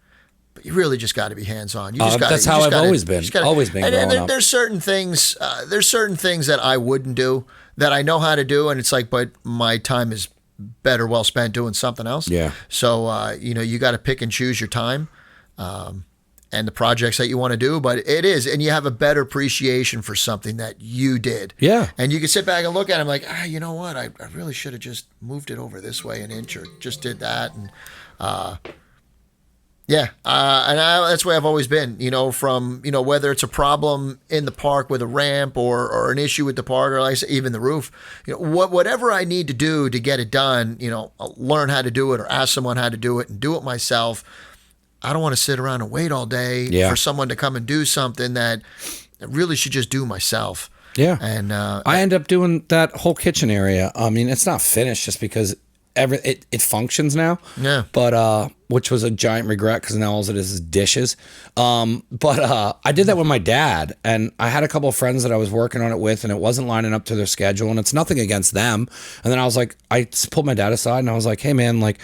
but you really just got to be hands-on. You just that's how I've always been. Always been growing up. There's certain things that I wouldn't do that I know how to do. And it's like, but my time is better well spent doing something else. Yeah. So, you got to pick and choose your time. And the projects that you want to do, but it is, and you have a better appreciation for something that you did. Yeah. And you can sit back and look at it like, you know what? I really should have just moved it over this way an inch, or just did that. And that's the way I've always been, from, whether it's a problem in the park with a ramp or an issue with the park, or like I say, even the roof, whatever I need to do to get it done, I'll learn how to do it or ask someone how to do it and do it myself. I don't want to sit around and wait all day for someone to come and do something that I really should just do myself. Yeah. And I end up doing that whole kitchen area. I mean, it's not finished just because it functions now. Yeah. But which was a giant regret, because now all it is dishes. But I did that with my dad, and I had a couple of friends that I was working on it with, and it wasn't lining up to their schedule, and it's nothing against them. And then I was like, I pulled my dad aside, and I was like, hey man, like,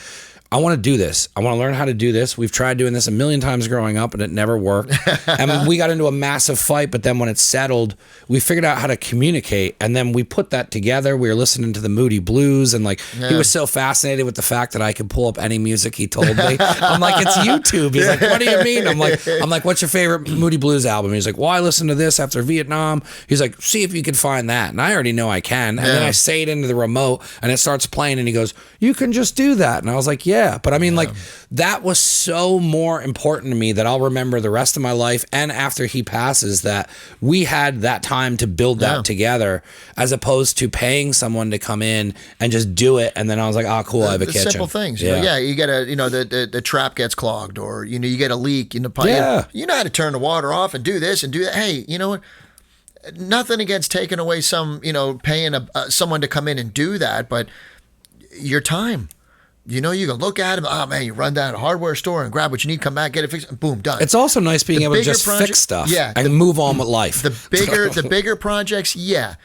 I want to do this. I want to learn how to do this. We've tried doing this a million times growing up, and it never worked. And we got into a massive fight, but then when it settled, we figured out how to communicate, and then we put that together. We were listening to the Moody Blues, and he was so fascinated with the fact that I could pull up any music he told me. I'm like, it's YouTube. He's like, what do you mean? I'm like, what's your favorite Moody Blues album? He's like, well, I listened to this after Vietnam. He's like, see if you can find that. And I already know I can. And then I say it into the remote, and it starts playing, and he goes, you can just do that. And I was like, yeah. But I mean, that was so more important to me that I'll remember the rest of my life, and after he passes, that we had that time to build that together, as opposed to paying someone to come in and just do it. And then I was like, oh, cool, I have a kitchen. Simple things. You get the trap gets clogged, or, you get a leak in the pipe. Yeah. You know how to turn the water off and do this and do that. Hey, you know what? Nothing against taking away some, paying someone to come in and do that, but your time. You know, you can look at them. Oh man, you run down to a hardware store and grab what you need, come back, get it fixed, and boom, done. It's also nice being able to just project- fix stuff yeah, and move on with life. The bigger projects, yeah.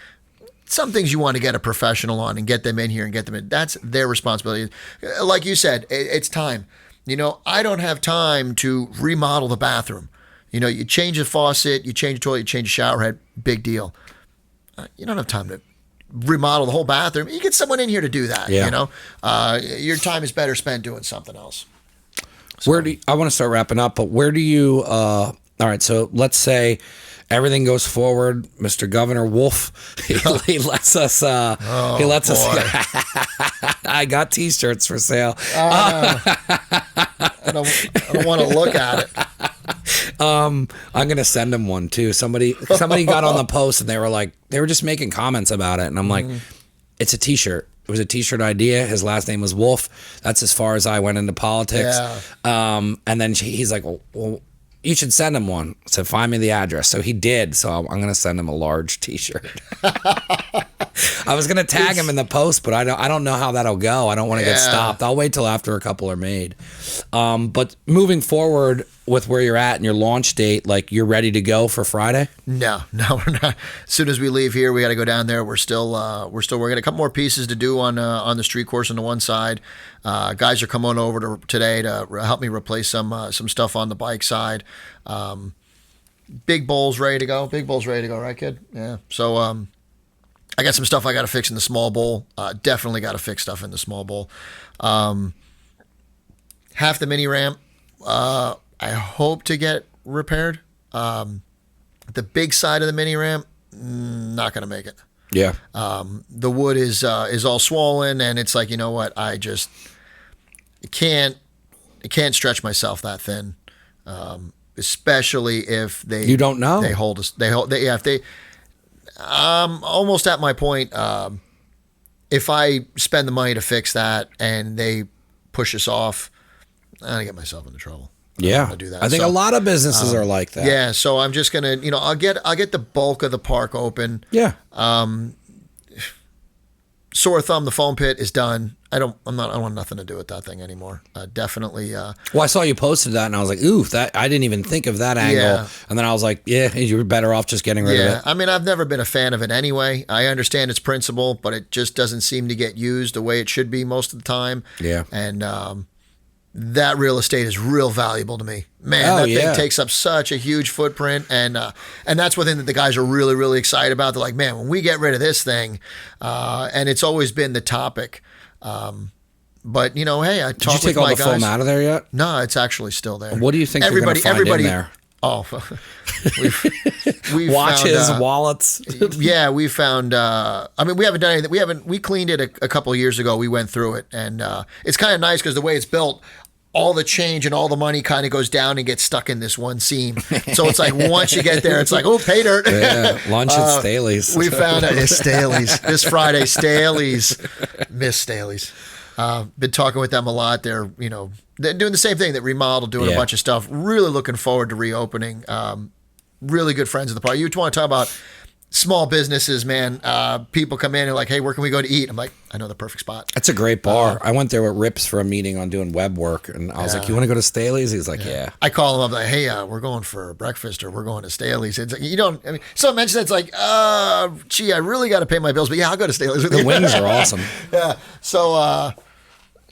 Some things you want to get a professional on and get them in here and get them in. That's their responsibility. Like you said, it's time. You know, I don't have time to remodel the bathroom. You know, you change the faucet, you change the toilet, you change the shower head, big deal. You don't have time to remodel the whole bathroom. You get someone in here to do that. Yeah. You know, your time is better spent doing something else. So. I want to start wrapping up, but where do you? All right, so let's say everything goes forward. Mr. Governor Wolf, he lets us. He lets us. I got T-shirts for sale. I don't want to look at it. I'm gonna send him one too. Somebody got on the post and they were just making comments about it, and I'm like, it's a T-shirt. It was a T-shirt idea. His last name was Wolf. That's as far as I went into politics. Yeah. And then he's like, well, you should send him one. I said, find me the address. So he did. So I'm going to send him a large T-shirt. I was going to tag him in the post, but I don't know how that'll go. I don't want to get stopped. I'll wait till after a couple are made. But moving forward with where you're at and your launch date, like you're ready to go for Friday? No, we're not. As soon as we leave here, we got to go down there. We're still working a couple more pieces to do on the street course on the one side. Guys are coming over today to help me replace some stuff on the bike side. Big bowl's ready to go. Big bowl's ready to go, right, kid? Yeah. So I got some stuff I got to fix in the small bowl. Definitely got to fix stuff in the small bowl. Half the mini ramp, I hope to get repaired. The big side of the mini ramp, not going to make it. Yeah. The wood is all swollen, and it's like, you know what? I can't stretch myself that thin. Especially if you don't know. They hold us. If they. I'm almost at my point. If I spend the money to fix that and they push us off, I'm gonna get myself into trouble. Yeah, do that. I think a lot of businesses are like that. Yeah, so I'm just gonna, I'll get the bulk of the park open. Yeah. Sore thumb. The foam pit is done. I don't want nothing to do with that thing anymore. Definitely. Well, I saw you posted that, and I was like, "Ooh, that I didn't even think of that angle." Yeah. And then I was like, "Yeah, you're better off just getting rid of it." I mean, I've never been a fan of it anyway. I understand its principle, but it just doesn't seem to get used the way it should be most of the time. Yeah. And that real estate is real valuable to me. Man, thing takes up such a huge footprint, and that's one thing that the guys are really, really excited about. They're like, man, when we get rid of this thing, and it's always been the topic. But hey, I talked with my guys. Did you take all the foam out of there yet? No, it's actually still there. What do you think you're going to find in there? Oh, we've watches, found, wallets. Yeah, we found. I mean, we haven't done anything. We cleaned it a couple of years ago. We went through it, and it's kind of nice because the way it's built, all the change and all the money kind of goes down and gets stuck in this one seam. So it's like once you get there, it's like, oh, pay dirt. Yeah, lunch at Staley's. We found Staley's this Friday. Staley's, Miss Staley's. Been talking with them a lot. They're doing the same thing, that remodel, doing a bunch of stuff. Really looking forward to reopening. Really good friends of the park. You want to talk about small businesses, man. People come in and like, hey, where can we go to eat? I'm like, I know the perfect spot. That's a great bar. I went there with Rips for a meeting on doing web work, and I was like, you want to go to Staley's? He's like, yeah. I call him up like, hey, we're going for breakfast, or we're going to Staley's. It's like, someone mentioned it's like, gee, I really got to pay my bills, but yeah, I'll go to Staley's with you. The wings are awesome. Yeah. So,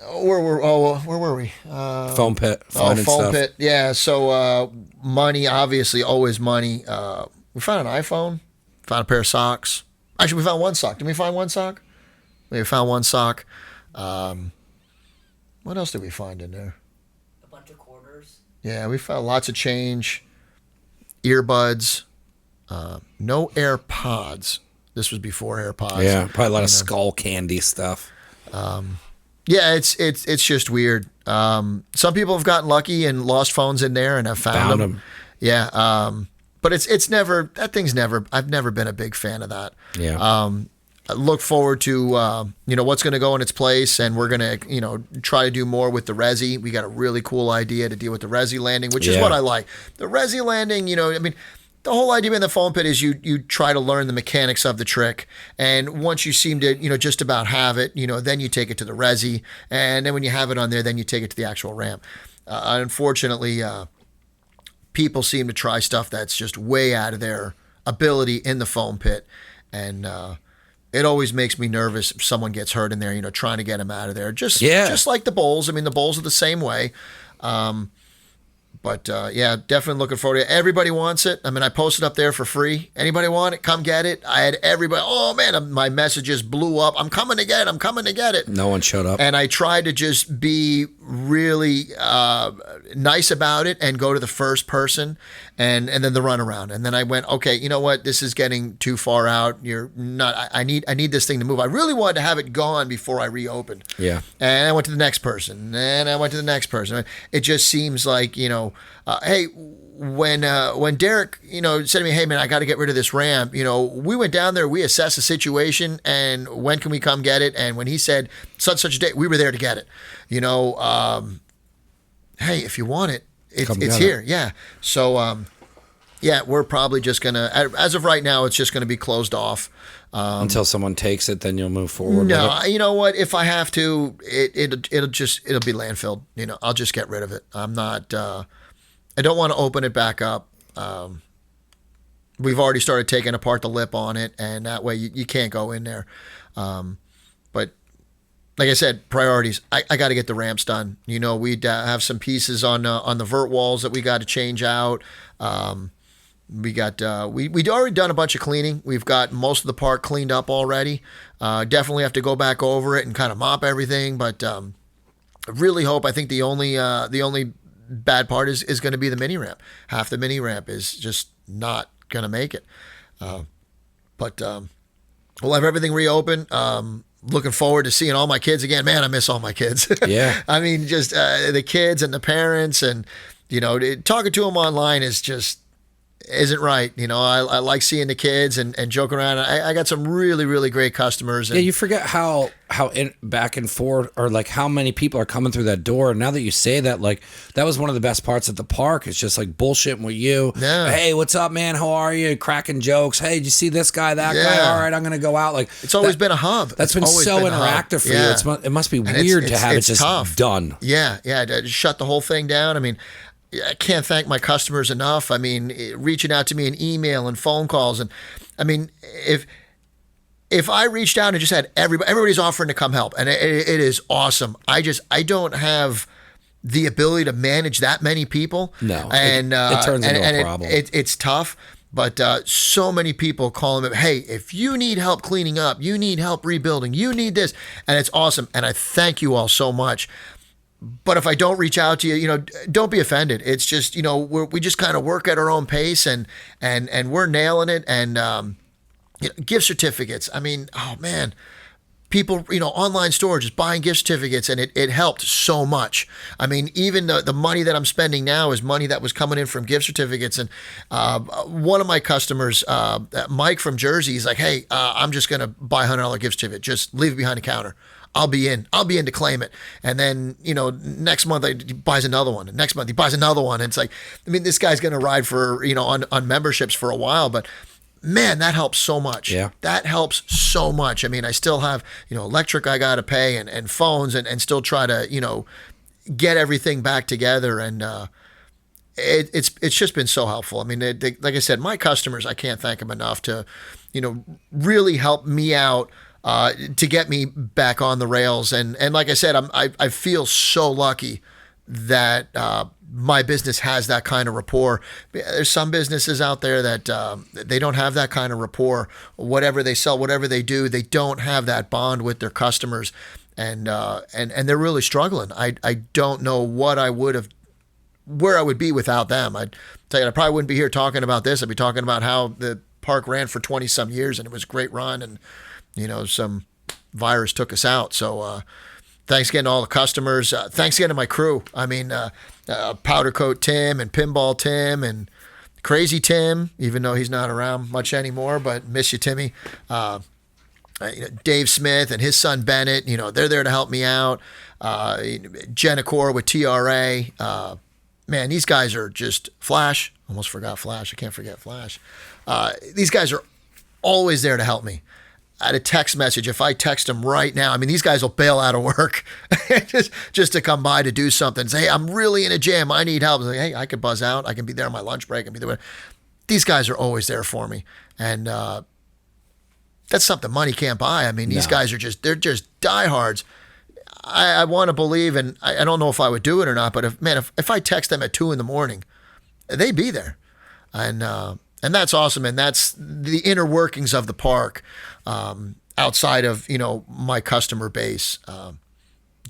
where were we? Foam pit. Foam stuff. pit. Yeah. So, money, obviously, always money. We found an iPhone, found a pair of socks. Actually, we found one sock. Did we find one sock? We found one sock. What else did we find in there? A bunch of quarters. Yeah, we found lots of change, earbuds, no AirPods. This was before AirPods. Yeah, probably a lot of skull candy stuff. Yeah, it's just weird. Some people have gotten lucky and lost phones in there and have found them. Yeah, but it's never, that thing's never. I've never been a big fan of that. Yeah. I look forward to what's going to go in its place, and we're going to try to do more with the Resi. We got a really cool idea to deal with the Resi landing, which is what I like. The Resi landing, the whole idea in the foam pit is you try to learn the mechanics of the trick, and once you seem to just about have it, then you take it to the resi, and then when you have it on there, then you take it to the actual ramp. Unfortunately, people seem to try stuff that's just way out of their ability in the foam pit, and it always makes me nervous if someone gets hurt in there, trying to get them out of there. Just like the bowls. I mean, the bowls are the same way. But definitely looking forward to it. Everybody wants it. I mean, I posted up there for free. Anybody want it? Come get it. I had everybody. Oh man, my messages blew up. I'm coming to get it. I'm coming to get it. No one showed up. And I tried to just be really nice about it and go to the first person and then the runaround. And then I went, okay, you know what? This is getting too far out. You're not. I need this thing to move. I really wanted to have it gone before I reopened. Yeah. And I went to the next person. And I went to the next person. It just seems like hey, when Derek, said to me, hey man, I got to get rid of this ramp. We went down there, we assessed the situation, and when can we come get it? And when he said such a date, we were there to get it. Hey, if you want it, it's here. Yeah. So, we're probably just gonna, as of right now, it's just gonna be closed off. Until someone takes it, then you'll move forward. No, you know what? If I have to, it'll be landfilled. I'll just get rid of it. I'm not. I don't want to open it back up. We've already started taking apart the lip on it, and that way you can't go in there. But like I said, priorities. I got to get the ramps done. We'd have some pieces on the vert walls that we got to change out. We'd already done a bunch of cleaning. We've got most of the park cleaned up already. Definitely have to go back over it and kind of mop everything. But I really hope. I think the only bad part is going to be the mini ramp. Half the mini ramp is just not going to make it. But we'll have everything reopened. Looking forward to seeing all my kids again. Man, I miss all my kids. Yeah. I mean, just the kids and the parents, and talking to them online isn't right. I like seeing the kids and joking around. I got some really, really great customers. And you forget how back and forth, or like how many people are coming through that door. And now that you say that, like that was one of the best parts at the park. It's just like bullshitting with you. Yeah. Hey, what's up, man? How are you? Cracking jokes. Hey, did you see this guy, that guy? All right, I'm going to go out. Like it's always been a hub. That's been so interactive for you. It must be weird to have it just tough. Done. Yeah. To shut the whole thing down. I mean, I can't thank my customers enough. I mean, reaching out to me in email and phone calls. And I mean, if I reached out and just had everybody's offering to come help, and it is awesome. I don't have the ability to manage that many people. No, and it turns into a problem. It's tough. But so many people calling me, hey, if you need help cleaning up, you need help rebuilding, you need this. And it's awesome. And I thank you all so much. But if I don't reach out to you, don't be offended. It's just, we just kind of work at our own pace, and we're nailing it. And gift certificates. I mean, oh man, people, online storage is buying gift certificates, and it helped so much. I mean, even the money that I'm spending now is money that was coming in from gift certificates. And one of my customers, Mike from Jersey, he's like, hey, I'm just going to buy a $100 gift certificate. Just leave it behind the counter. I'll be in to claim it. And then, next month he buys another one. And next month he buys another one. And it's like, I mean, this guy's going to ride for, on memberships for a while, but man, that helps so much. Yeah. That helps so much. I mean, I still have, electric I got to pay and phones and still try to, get everything back together. And, it's just been so helpful. I mean, like I said, my customers, I can't thank them enough to, really help me out, to get me back on the rails. And like I said, I feel so lucky that my business has that kind of rapport. There's some businesses out there that they don't have that kind of rapport. Whatever they sell, whatever they do, they don't have that bond with their customers, and they're really struggling. I don't know where I would be without them. I'd tell you, I probably wouldn't be here talking about this. I'd be talking about how the park ran for 20 some years and it was a great run, and some virus took us out. So thanks again to all the customers. Thanks again to my crew. I mean, Powder Coat Tim and Pinball Tim and Crazy Tim, even though he's not around much anymore, but miss you, Timmy. Dave Smith and his son Bennett, they're there to help me out. Jenna Core with TRA. man, these guys are just Flash. Almost forgot Flash. I can't forget Flash. These guys are always there to help me. I had a text message. If I text them right now, I mean, these guys will bail out of work just to come by to do something. Say, hey, I'm really in a jam. I need help. Like, hey, I could buzz out. I can be there on my lunch break. I can be there. These guys are always there for me. And that's something money can't buy. I mean, these guys are they're just diehards. I want to believe, and I don't know if I would do it or not, but if I text them at 2 a.m, they'd be there. And that's awesome. And that's the inner workings of the park, outside of, my customer base.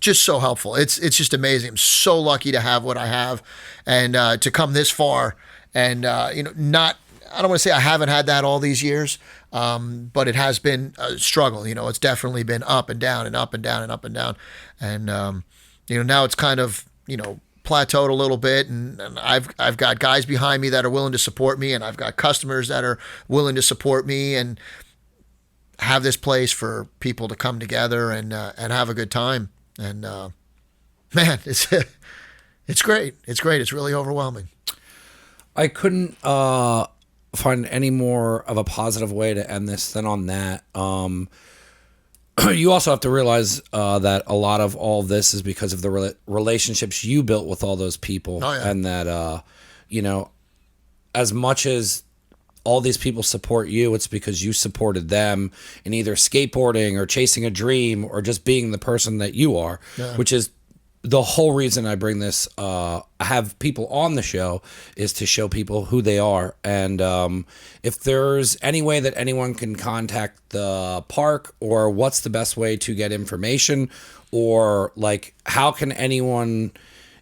Just so helpful. It's just amazing. I'm so lucky to have what I have, and to come this far, and I don't want to say I haven't had that all these years, but it has been a struggle. It's definitely been up and down and up and down and up and down. And, now it's kind of, plateaued a little bit, and I've got guys behind me that are willing to support me, and I've got customers that are willing to support me, and have this place for people to come together and have a good time. And man, it's great. It's great. It's really overwhelming. I couldn't find any more of a positive way to end this than on that. You also have to realize that a lot of all this is because of the relationships you built with all those people. Oh, yeah. And that, as much as all these people support you, it's because you supported them in either skateboarding or chasing a dream or just being the person that you are, which is the whole reason I bring this, I have people on the show, is to show people who they are. And if there's any way that anyone can contact the park, or what's the best way to get information, or like how can anyone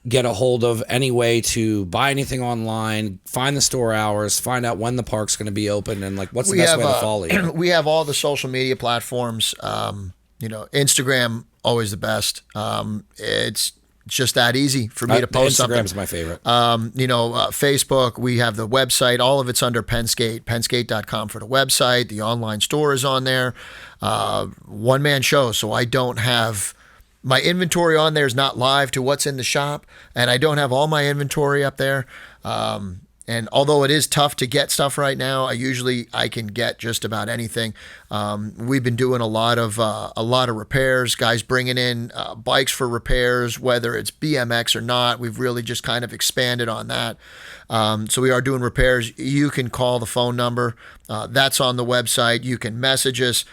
get a hold of any way to buy anything online, find the store hours, find out when the park's going to be open, and like what's the best way to follow you? We have all the social media platforms. Instagram, always the best. It's just that easy for me to post something. Instagram's my favorite. Facebook, we have the website. All of it's under PennSkate. PennSkate.com for the website. The online store is on there. One-man show, so I don't have... My inventory on there is not live to what's in the shop, and I don't have all my inventory up there. And although it is tough to get stuff right now, I can get just about anything. We've been doing a lot of repairs. Guys bringing in bikes for repairs, whether it's BMX or not. We've really just kind of expanded on that. So we are doing repairs. You can call the phone number. That's on the website. You can message us.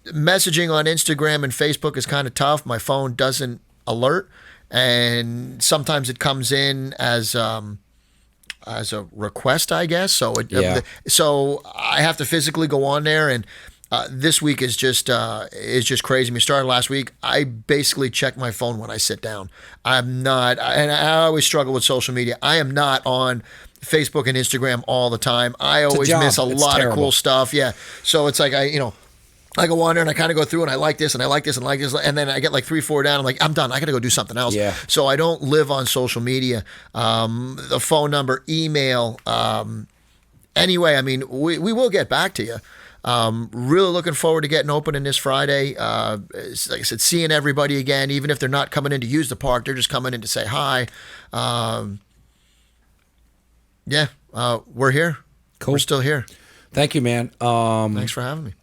Messaging on Instagram and Facebook is kind of tough. My phone doesn't alert, and sometimes it comes in as a request, I guess. So so I have to physically go on there, and this week is just crazy. We started last week. I basically check my phone when I sit down. I'm not, and I always struggle with social media. I am not on Facebook and Instagram all the time. I always miss a lot of cool stuff. Yeah. So it's like I go on there and I kind of go through and I like this and I like this and I like this, and then I get like 3-4 down. I'm like, I'm done. I got to go do something else. Yeah. So I don't live on social media. The phone number, email. Anyway, I mean, we will get back to you. Really looking forward to getting opening this Friday. Like I said, seeing everybody again, even if they're not coming in to use the park, they're just coming in to say hi. We're here. Cool. We're still here. Thank you, man. Thanks for having me.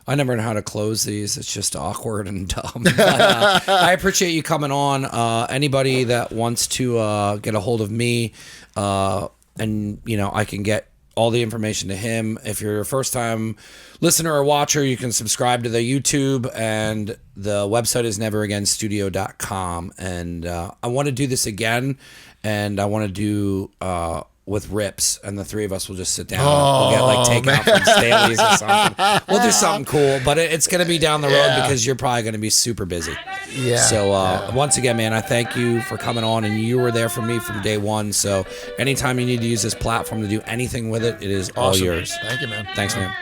I never know how to close these. It's just awkward and dumb. But, I appreciate you coming on. Anybody that wants to get a hold of me, and I can get all the information to him. If you're a first-time listener or watcher, you can subscribe to the YouTube, and the website is neveragainstudio.com. And I want to do this again, and I want to do... with Rips, and the three of us will just sit down. We'll get like takeout from Staley's or something. We'll do something cool, but it's going to be down the road because you're probably going to be super busy. Yeah. So once again, man, I thank you for coming on, and you were there for me from day one. So anytime you need to use this platform to do anything with it, it is all yours. Thank you, man. Thanks, man.